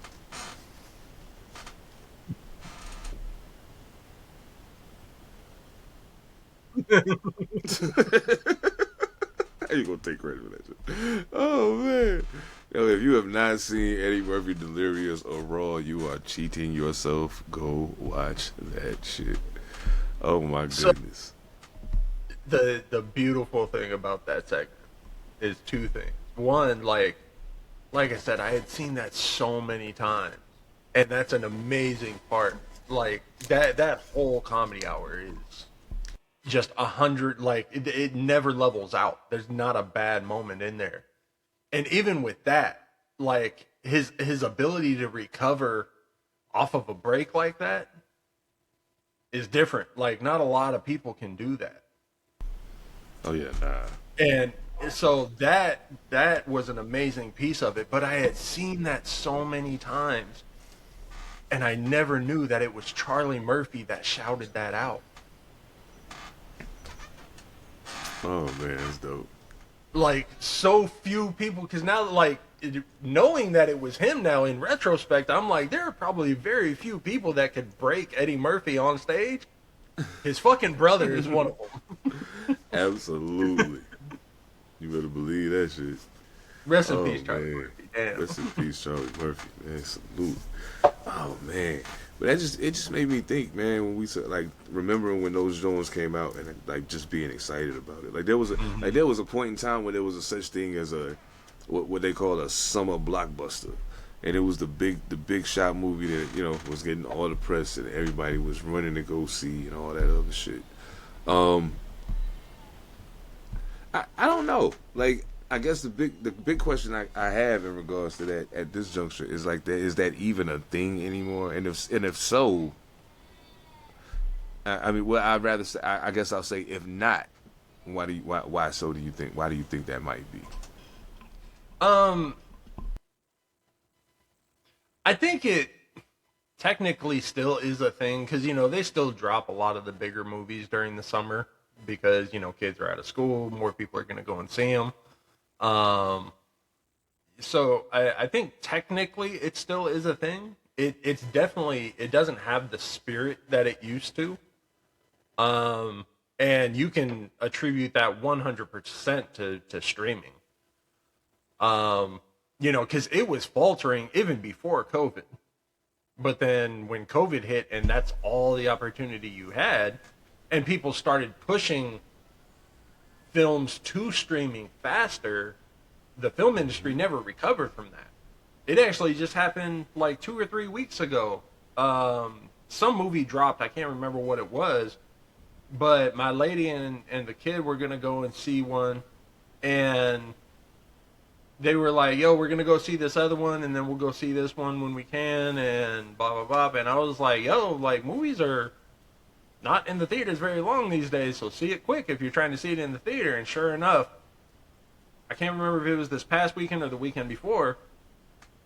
How you gonna take credit for that shit? Oh man. Yo, if you have not seen Eddie Murphy Delirious or Raw, you are cheating yourself. Go watch that shit. Oh my goodness. So, the beautiful thing about that segment is 2 things. One, like I said, I had seen that so many times, and that's an amazing part. Like that whole comedy hour is just 100. Like it never levels out. There's not a bad moment in there. And even with that, like his ability to recover off of a break like that is different. Like, not a lot of people can do that. Oh yeah, nah. And so that was an amazing piece of it, but I had seen that so many times, and I never knew that it was Charlie Murphy that shouted that out. Oh man, that's dope. Like, so few people, because now, like, knowing that it was him now in retrospect, I'm like, there are probably very few people that could break Eddie Murphy on stage. His fucking brother is one of them. Absolutely. You better believe that shit. Rest in peace, Charlie Murphy. Damn. Rest in peace, Charlie Murphy. Man, salute. Oh man, but it just made me think, man. When we said, like, remembering when those Jones came out and like just being excited about it. Like there was a point in time when there was a such thing as a what they call a summer blockbuster, and it was the big shot movie that, you know, was getting all the press and everybody was running to go see and all that other shit. I don't know. Like, I guess the big question I have in regards to that at this juncture is like, is that even a thing anymore? And if so, I mean, well, I'd rather say, I guess I'll say, if not, why so do you think? Why do you think that might be? I think it technically still is a thing, because, you know, they still drop a lot of the bigger movies during the summer because, you know, kids are out of school, more people are going to go and see them. So I think technically it still is a thing. It's definitely, it doesn't have the spirit that it used to. And you can attribute that 100% to streaming. You know, because it was faltering even before COVID. But then when COVID hit and that's all the opportunity you had, and people started pushing films to streaming faster, the film industry never recovered from that. It actually just happened like 2 or 3 weeks ago. Some movie dropped, I can't remember what it was, but my lady and the kid were going to go and see one, and they were like, yo, we're going to go see this other one, and then we'll go see this one when we can, and blah, blah, blah. And I was like, yo, like, movies are not in the theaters very long these days, so see it quick if you're trying to see it in the theater. And sure enough, I can't remember if it was this past weekend or the weekend before,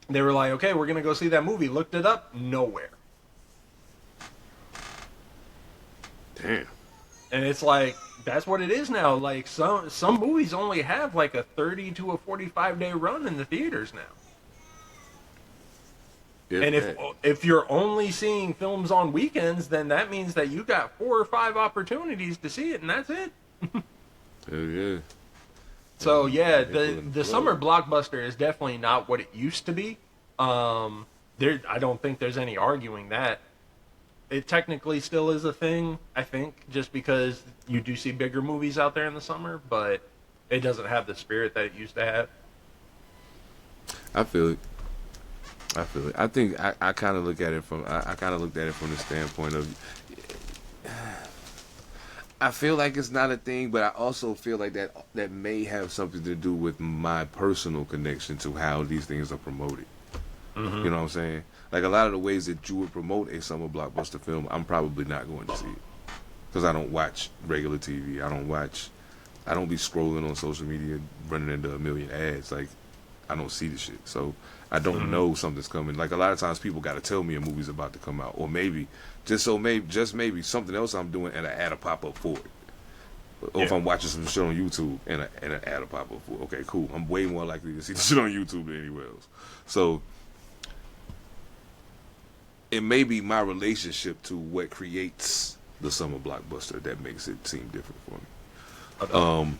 they were like, okay, we're going to go see that movie. Looked it up, nowhere. Damn. And it's like, that's what it is now. Like, some movies only have like a 30 to a 45-day run in the theaters now. And if you're only seeing films on weekends, then that means that you got 4 or 5 opportunities to see it, and that's it. Hell yeah. So yeah, the summer blockbuster is definitely not what it used to be. I don't think there's any arguing that. It technically still is a thing, I think, just because you do see bigger movies out there in the summer, but it doesn't have the spirit that it used to have. I feel it. I think I kind of look at it from the standpoint of, I feel like it's not a thing, but I also feel like that may have something to do with my personal connection to how these things are promoted. Mm-hmm. You know what I'm saying? Like, a lot of the ways that you would promote a summer blockbuster film, I'm probably not going to see it, because I don't watch regular TV. I don't be scrolling on social media running into a million ads. Like, I don't see the shit, so I don't know something's coming. Like, a lot of times people got to tell me a movie's about to come out, or maybe maybe something else I'm doing and I add a pop up for it. Or if I'm watching some shit on YouTube and I add a pop up for it. Okay, cool. I'm way more likely to see the shit on YouTube than anywhere else. So it may be my relationship to what creates the summer blockbuster that makes it seem different for me. Okay.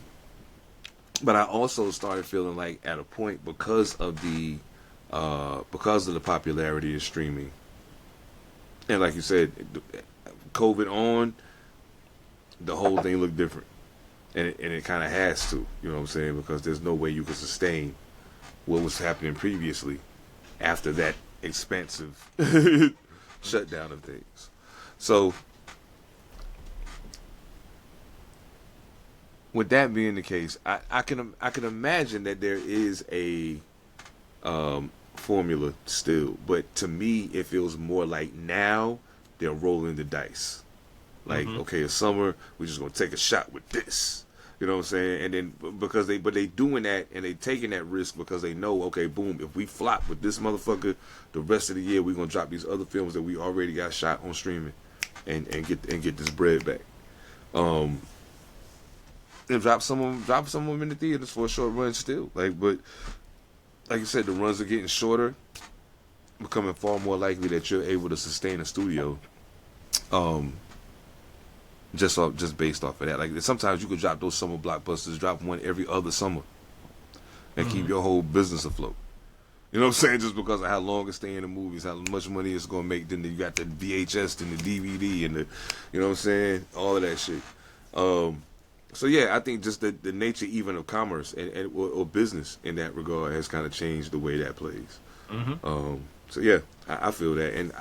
But I also started feeling like, at a point, because of the popularity of streaming, and like you said, COVID on, the whole thing looked different, and it kind of has to, you know what I'm saying? Because there's no way you could sustain what was happening previously after that expansive shutdown of things. So, with that being the case, I can imagine that there is a formula still, but to me, it feels more like now they're rolling the dice. Like, okay, it's summer, we're just gonna take a shot with this. You know what I'm saying? And then because they doing that and they taking that risk because they know, okay, boom, if we flop with this motherfucker, the rest of the year we're gonna drop these other films that we already got shot on streaming, and get this bread back. And drop some of them in the theaters for a short run still. Like, but like you said, the runs are getting shorter, becoming far more likely that you're able to sustain a studio. Just based off of that. Like, sometimes you could drop those summer blockbusters, drop one every other summer, and keep your whole business afloat. You know what I'm saying? Just because of how long it's staying in the movies, how much money it's gonna make. Then you got the VHS and the DVD and the, you know what I'm saying? All of that shit. So yeah, I think just the nature even of commerce or business in that regard has kind of changed the way that plays. So yeah, I feel that, and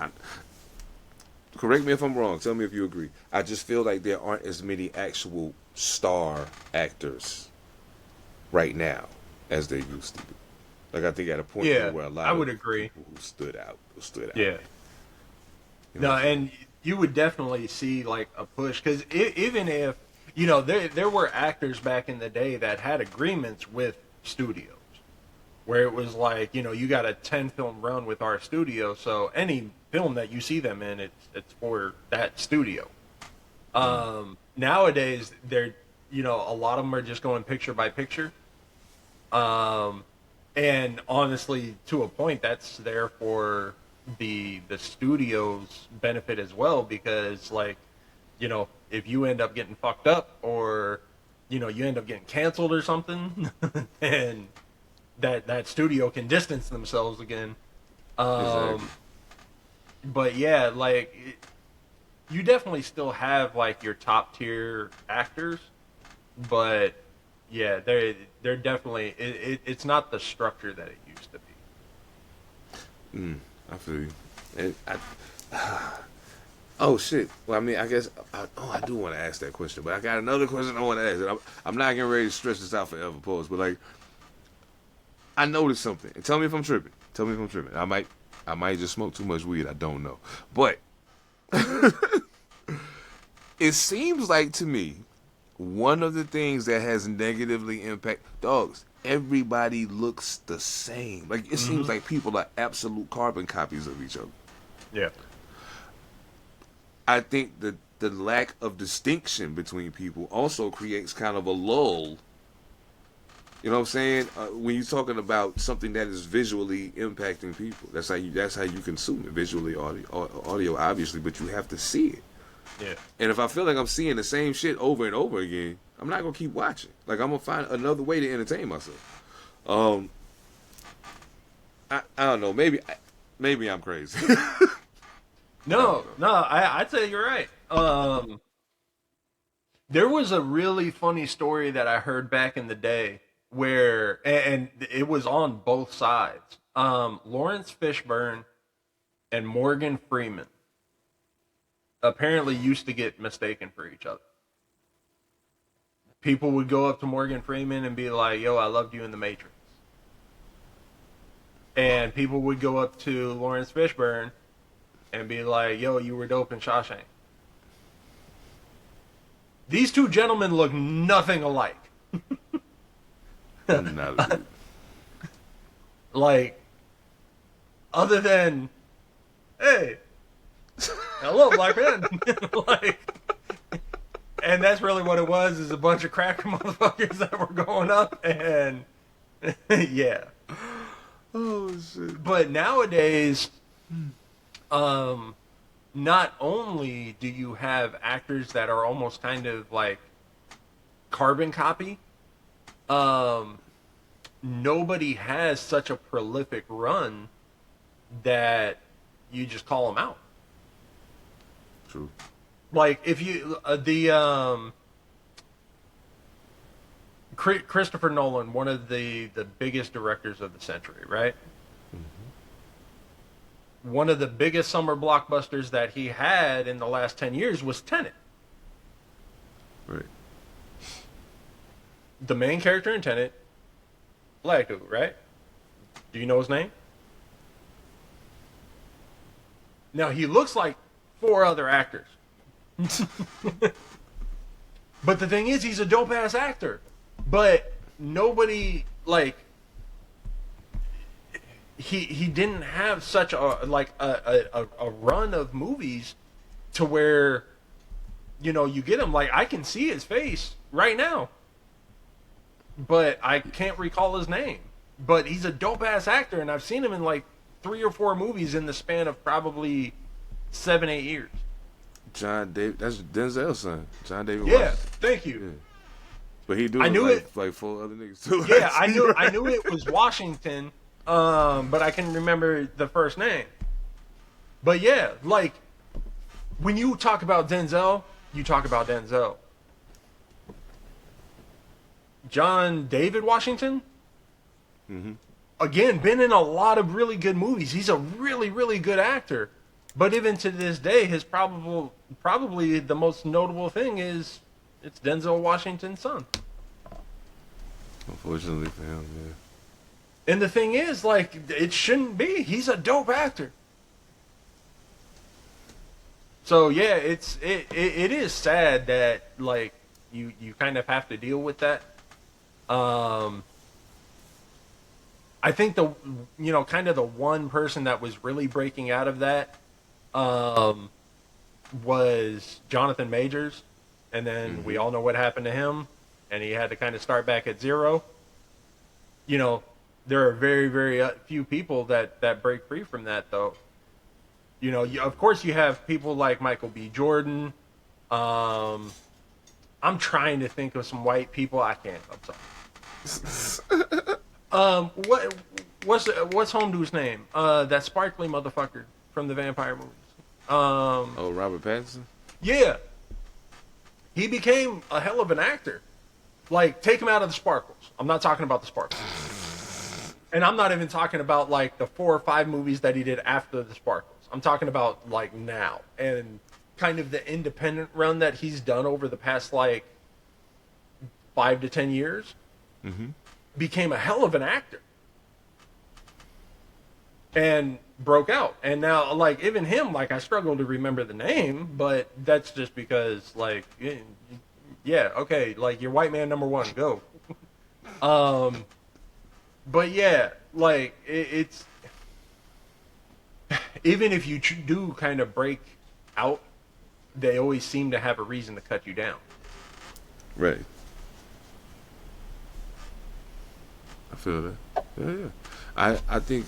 correct me if I'm wrong. Tell me if you agree. I just feel like there aren't as many actual star actors right now as there used to be. Like, I think at a point where a lot of people who stood out. Yeah. No, and you would definitely see like a push, because even if, you know, there were actors back in the day that had agreements with studios where it was like, you know, you got a 10 film run with our studio, so any film that you see them in, it's for that studio. Nowadays, they're, you know, a lot of them are just going picture by picture. And honestly, to a point, that's there for the studio's benefit as well, because, like, you know, if you end up getting fucked up, or, you know, you end up getting canceled or something, and that studio can distance themselves again. Exactly. But yeah, like, you definitely still have like your top tier actors, but yeah, they're definitely it's not the structure that it used to be. I feel you. Oh shit. Well, I mean, I guess I do want to ask that question, but I got another question I want to ask. And I'm not getting ready to stretch this out forever, pause. But like, I noticed something, and tell me if I'm tripping. I might just smoke too much weed. I don't know, but it seems like to me one of the things that has negatively impacted dogs. Everybody looks the same. Like, it seems like people are absolute carbon copies of each other. Yeah. I think that the lack of distinction between people also creates kind of a lull. You know what I'm saying? When you're talking about something that is visually impacting people, that's how you consume it. Visually, audio, obviously, but you have to see it. Yeah. And if I feel like I'm seeing the same shit over and over again, I'm not gonna keep watching. Like, I'm gonna find another way to entertain myself. I don't know. Maybe I'm crazy. No, I'd say you're right. There was a really funny story that I heard back in the day where, and it was on both sides. Lawrence Fishburne and Morgan Freeman apparently used to get mistaken for each other. People would go up to Morgan Freeman and be like, "Yo, I loved you in The Matrix." And people would go up to Lawrence Fishburne and be like, "Yo, you were dope in Shawshank." These two gentlemen look nothing alike. Like, other than, "Hey, hello, black man." Like, and that's really what it was, is a bunch of cracker motherfuckers that were going up, and yeah. Oh shit. But nowadays, not only do you have actors that are almost kind of like carbon copy, nobody has such a prolific run that you just call them out. True. Like, if you Christopher Nolan, one of the biggest directors of the century, right? One of the biggest summer blockbusters that he had in the last 10 years was Tenet. Right. The main character in Tenet, black dude, right? Do you know his name? Now, he looks like 4 other actors. But the thing is, he's a dope-ass actor. But nobody, like, he didn't have such a run of movies to where, you know, you get him. Like, I can see his face right now, but I can't recall his name. But he's a dope-ass actor, and I've seen him in, like, 3 or 4 movies in the span of probably 7-8 years. John David, that's Denzel's son. John David. Yeah, Washington. thank you. Yeah. But he do I knew like 4 other niggas too. Yeah, I knew it was Washington, but I can remember the first name. But yeah, like, when you talk about Denzel, you talk about Denzel. John David Washington, again, been in a lot of really good movies. He's a really, really good actor. But even to this day, his probably the most notable thing is it's Denzel Washington's son. Unfortunately for him, yeah. And the thing is, like, it shouldn't be. He's a dope actor. So yeah, it is sad that, like, you kind of have to deal with that. I think kind of the one person that was really breaking out of that was Jonathan Majors, and then we all know what happened to him, and he had to kind of start back at zero. You know, there are very, very few people that break free from that, though. You know, of course you have people like Michael B. Jordan. I'm trying to think of some white people. I can't. I'm sorry. What's home dude's name? That sparkly motherfucker from the vampire movies. Robert Pattinson? Yeah. He became a hell of an actor. Like, take him out of the sparkles. I'm not talking about the sparkles. And I'm not even talking about, like, the 4 or 5 movies that he did after the sparkles. I'm talking about, like, now. And kind of the independent run that he's done over the past, like, 5 to 10 years. Became a hell of an actor. And broke out. And now, like, even him, like, I struggle to remember the name, but that's just because, like, yeah, okay, like, you're white man number 1, go. But yeah, like, it's even if you do kind of break out, they always seem to have a reason to cut you down. Right. I feel that. Yeah. I think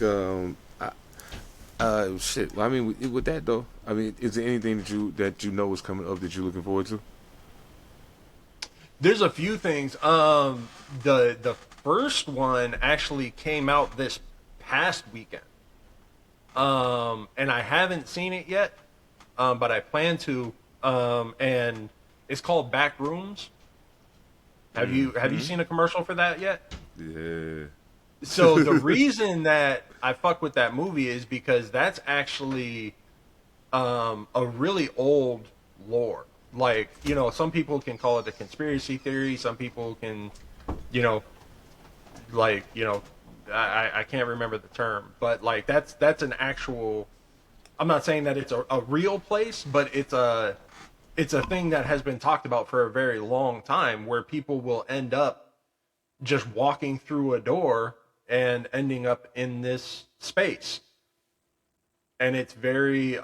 shit. Well, I mean, with that though, I mean, is there anything that you know is coming up that you're looking forward to? There's a few things. The first one actually came out this past weekend, and I haven't seen it yet, but I plan to. And it's called Back Rooms. Have you seen a commercial for that yet? Yeah. So the reason that I fuck with that movie is because that's actually a really old lore. Like, you know, some people can call it a conspiracy theory. Some people can, you know, like, you know, I can't remember the term, but like that's an actual. I'm not saying that it's a real place, but it's a thing that has been talked about for a very long time, where people will end up just walking through a door and ending up in this space. And it's very,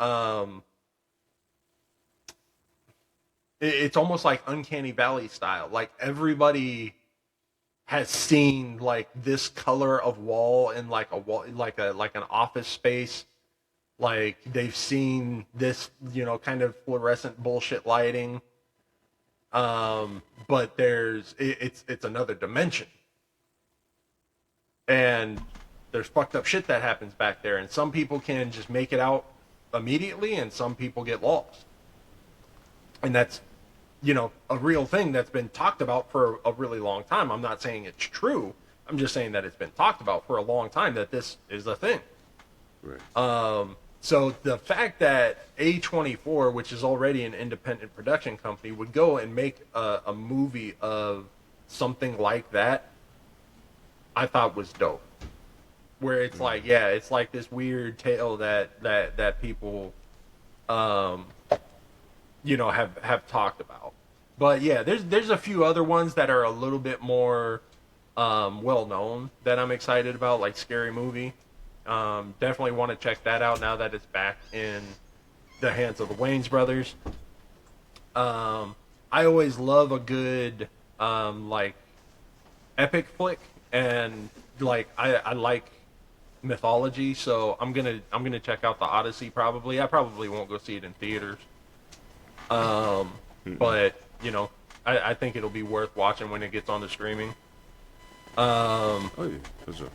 it's almost like Uncanny Valley style. Like, everybody has seen like this color of wall in like a wall, like an office space. Like, they've seen this, you know, kind of fluorescent bullshit lighting. But it's another dimension. And there's fucked up shit that happens back there. And some people can just make it out immediately, and some people get lost. And that's, you know, a real thing that's been talked about for a really long time. I'm not saying it's true. I'm just saying that it's been talked about for a long time, that this is a thing. Right. So the fact that A24, which is already an independent production company, would go and make a movie of something like that, I thought was dope. Where it's like, yeah, it's like this weird tale that people have talked about. But yeah, there's a few other ones that are a little bit more well known that I'm excited about, like Scary Movie. Definitely want to check that out now that it's back in the hands of the Wayans brothers. I always love a good like epic flick, and like I like mythology, so I'm gonna check out the Odyssey probably. I probably won't go see it in theaters. But I think it'll be worth watching when it gets on the streaming. Oh yeah, for sure.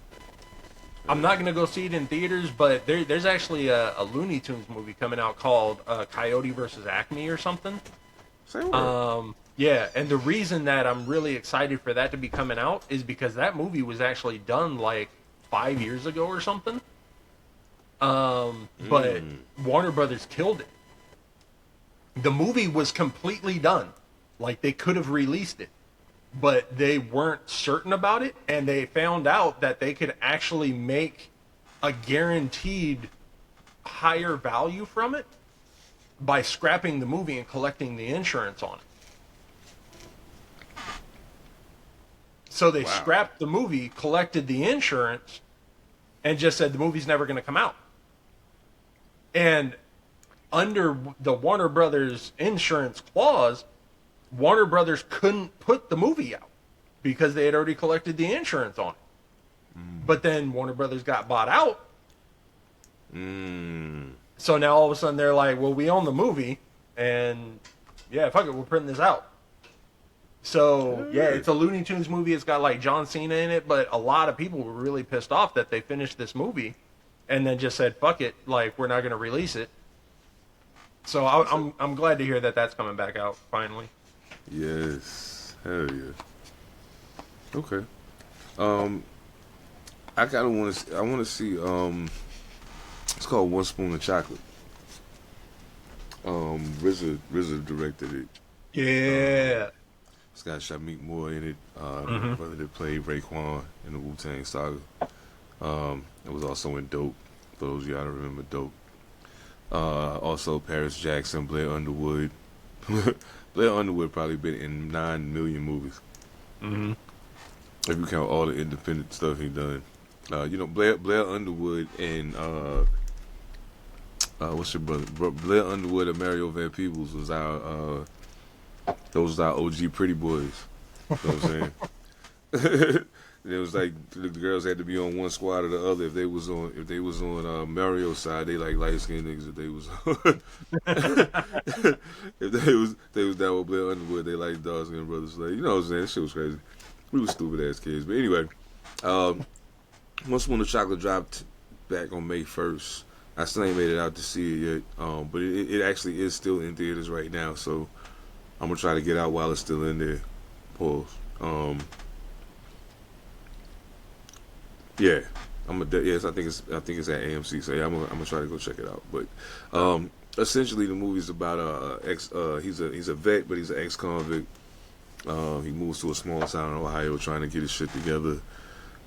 I'm not gonna go see it in theaters, but there's actually a Looney Tunes movie coming out called Coyote versus Acme or something. Yeah, and the reason that I'm really excited for that to be coming out is because that movie was actually done like 5 years ago or something. But Warner Brothers killed it. The movie was completely done. Like, they could have released it, but they weren't certain about it, and they found out that they could actually make a guaranteed higher value from it by scrapping the movie and collecting the insurance on it. So they scrapped the movie, collected the insurance, and just said the movie's never going to come out. And under the Warner Brothers insurance clause, Warner Brothers couldn't put the movie out because they had already collected the insurance on it. But then Warner Brothers got bought out. So now all of a sudden they're like, well, we own the movie, and yeah, fuck it, we're printing this out. So yeah, it's a Looney Tunes movie. It's got like John Cena in it, but a lot of people were really pissed off that they finished this movie and then just said, fuck it, like, we're not going to release it. So I'm glad to hear that that's coming back out finally. Yes, hell yeah. Okay. I want to see. It's called One Spoon of Chocolate. RZA directed it. Yeah. It's got Shamik Moore in it. Brother that played Raekwon in the Wu-Tang Saga. It was also in Dope. For those of y'all that remember Dope. Also Paris Jackson, Blair Underwood. Blair Underwood probably been in 9 million movies. If you count all the independent stuff he done. Blair Underwood and what's your brother? Blair Underwood and Mario Van Peebles was our those are our OG pretty boys. You know what I'm saying? It was like the girls had to be on one squad or the other. If they was on Mario's side, they like light skinned niggas. If they was if they was down with Blair Underwood, they like dark skinned brothers. Like, you know what I'm saying? That shit was crazy. We were stupid ass kids. But anyway, One Spoon of Chocolate dropped back on May 1st. I still ain't made it out to see it yet. But it actually is still in theaters right now, so I'm gonna try to get out while it's still in there. Pause. Yeah, yes, I think it's at AMC. So yeah, I'm gonna try to go check it out. But essentially, the movie's about he's a vet, but he's an ex-convict. He moves to a small town in Ohio, trying to get his shit together.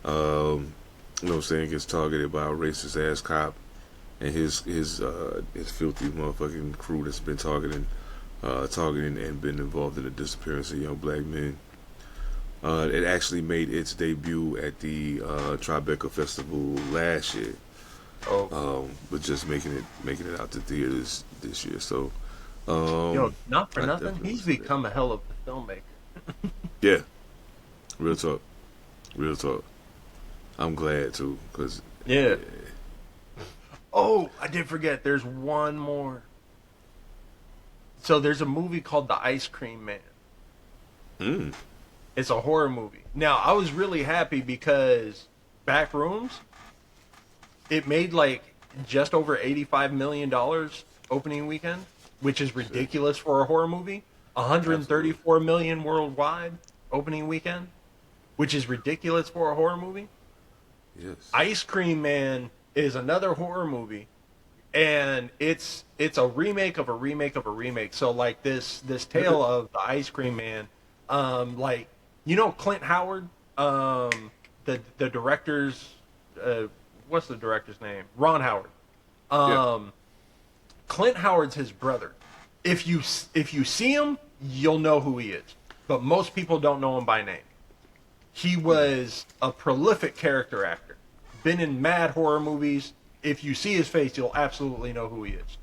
You know what I'm saying? Gets targeted by a racist ass cop and his filthy motherfucking crew that's been targeting and been involved in the disappearance of young black men. It actually made its debut at the Tribeca Festival last year. But just making it out to theaters this year. So, not for nothing, he's become a hell of a filmmaker. Yeah, real talk. I'm glad too, cause yeah. Oh, I did forget. There's one more. So there's a movie called The Ice Cream Man. It's a horror movie. Now, I was really happy because Backrooms, it made like just over $85 million opening weekend, which is ridiculous for a horror movie. 134 million worldwide opening weekend, which is ridiculous for a horror movie. Yes. Ice Cream Man is another horror movie, and it's a remake of a remake of a remake. So like this tale of the Ice Cream Man, like, you know, Clint Howard, the director's what's the director's name? Ron Howard. Clint Howard's his brother. If you see him, you'll know who he is. But most people don't know him by name. He was a prolific character actor. Been in mad horror movies. If you see his face, you'll absolutely know who he is.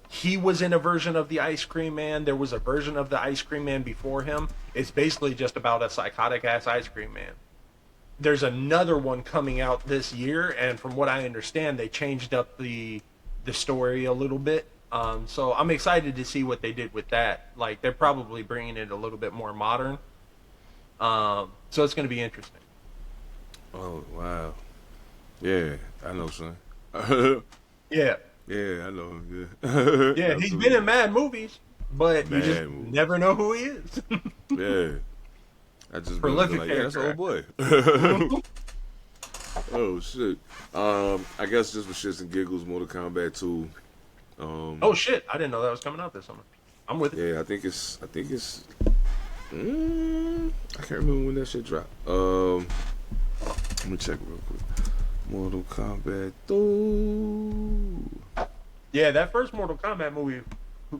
He was in a version of the Ice Cream Man. There was a version of the Ice Cream Man before him. It's basically just about a psychotic-ass Ice Cream Man. There's another one coming out this year, and from what I understand, they changed up the story a little bit. So I'm excited to see what they did with that. Like, they're probably bringing it a little bit more modern. So it's going to be interesting. Oh, wow. Yeah, I know, son. Yeah. Yeah, I know him. Yeah, yeah, he's been in mad movies, but you just never know who he is. Yeah. I just prolific like, yeah, that's old boy. Oh shit. I guess just for shits and giggles, Mortal Kombat 2. Oh shit! I didn't know that was coming out this summer. I'm with it. Yeah, I think it's. I can't remember when that shit dropped. Let me check real quick. Mortal Kombat 2. Yeah, that first Mortal Kombat movie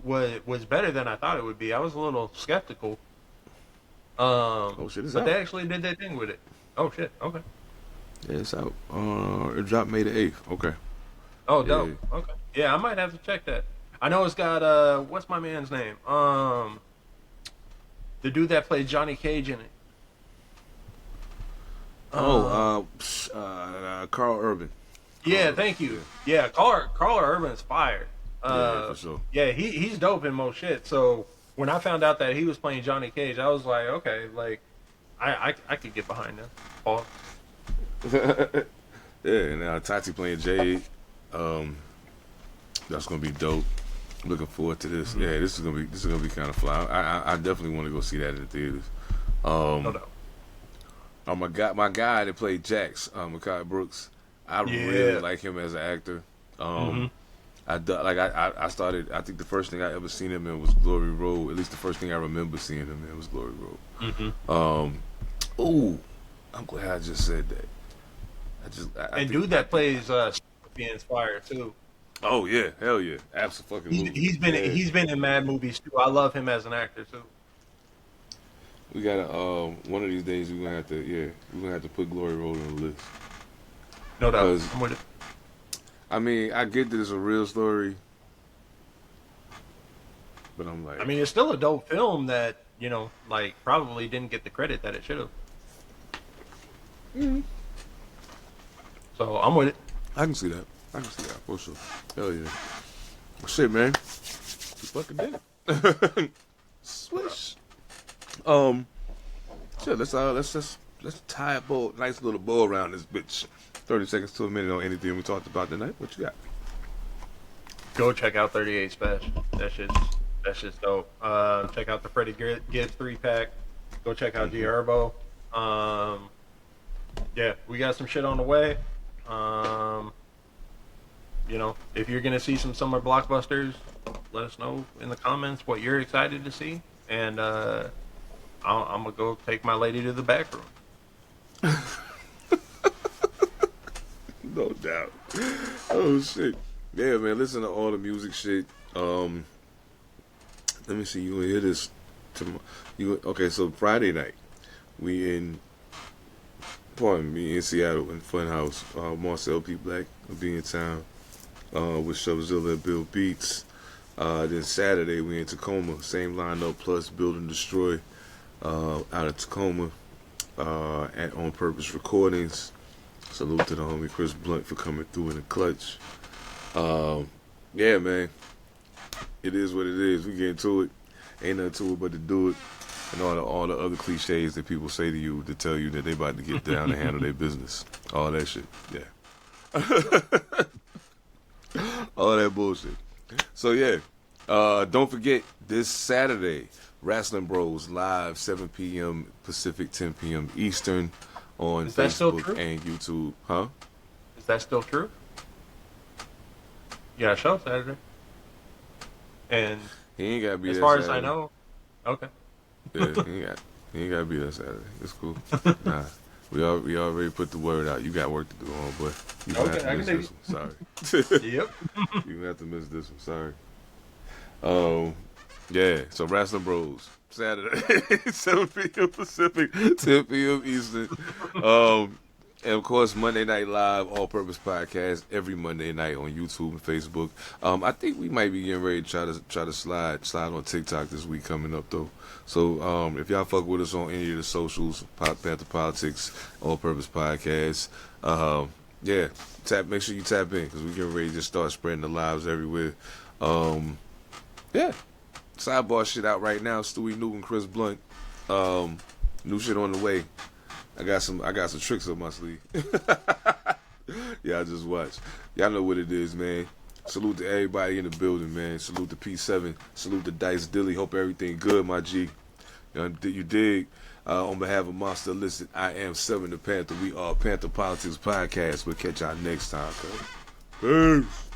was better than I thought it would be. I was a little skeptical. Oh shit, it's but out. they actually did that thing with it. Oh shit, okay. Yeah, it's out. It dropped May the 8th. Okay. Oh, dope. Yeah. Okay. Yeah, I might have to check that. I know it's got what's my man's name? The dude that played Johnny Cage in it. Carl Urban. Yeah, thank you. Yeah, Carl Urban's fire. Yeah, for sure. Yeah, he's dope in most shit. So when I found out that he was playing Johnny Cage, I was like, okay, like I could get behind him. Paul. Yeah, and now Tati playing Jade. That's gonna be dope. Looking forward to this. Yeah, this is gonna be kind of fly. I definitely want to go see that in the theaters. No doubt. My guy that played Jax, Mekhi Brooks. I really like him as an actor. I started. I think the first thing I ever seen him in was Glory Road. At least the first thing I remember seeing him in was Glory Road. Oh, I'm glad I just said that. I and dude that plays Scorpion's fire too. Oh yeah, hell yeah, absolutely. He's been in mad movies too. I love him as an actor too. We gotta one of these days we're gonna have to put Glory Road on the list. No doubt. I'm with it. I mean, I get that it's a real story, but I'm like, I mean, it's still a dope film that, you know, like probably didn't get the credit that it should have. So I'm with it. I can see that for sure. Hell yeah. Well, shit, man. You fucking did it. Swish. Shit. Let's tie a nice little bow around this bitch. 30 seconds to a minute on anything we talked about tonight. What you got? Go check out 38 Special. That shit's dope. Check out the Freddie Gibbs 3-pack. Go check out G Herbo. Yeah, we got some shit on the way. You know, if you're gonna see some summer blockbusters, let us know in the comments what you're excited to see, and I'm gonna go take my lady to the back room. No doubt. Oh shit. Yeah, man. Listen to all the music shit. Let me see. You gonna hear this tomorrow? Okay? So Friday night, we in Seattle in Funhouse. Marcel P. Black will be in town with Showzilla and Bill Beats. Then Saturday we in Tacoma. Same lineup plus Build and Destroy out of Tacoma at On Purpose Recordings. Salute to the homie Chris Blunt for coming through in the clutch. Yeah, man. It is what it is. We get into it. Ain't nothing to it but to do it. And all the other cliches that people say to you to tell you that they about to get down and handle their business. All that shit. Yeah. All that bullshit. So yeah. Don't forget this Saturday, Wrestling Bros live 7 p.m. Pacific, 10 p.m. Eastern. On Facebook and YouTube. Huh? Is that still true? Yeah, show Saturday. And he ain't gotta be as there far Saturday. as I know. Okay. Yeah, he ain't gotta be there Saturday. It's cool. Nah. We already put the word out. You got work to do, homeboy. You gonna have to miss this one. Sorry. Yep. You gonna have to miss this one. Sorry. Yeah. So Wrestling Bros Saturday, 7 p.m. Pacific, 10 p.m. Eastern. And of course, Monday Night Live, All Purpose Podcast, every Monday night on YouTube and Facebook. I think we might be getting ready to try to slide on TikTok this week coming up though. So if y'all fuck with us on any of the socials, Pantha Politix, All Purpose Podcast, yeah, make sure you tap in because we getting ready to just start spreading the lives everywhere. Yeah, sidebar shit out right now. Stewie Newton, Chris Blunt, new shit on the way. I got some tricks up my sleeve. Y'all just watch. Y'all know what it is, man. Salute to everybody in the building, man. Salute to P7. Salute to Dyce Dylli. Hope everything good, my G. You dig? On behalf of Monster Elicit, I am Seven Da Pantha. We are Pantha Politix Podcast. We'll catch y'all next time, cuz. Peace.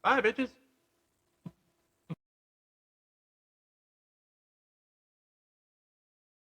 Bye, bitches.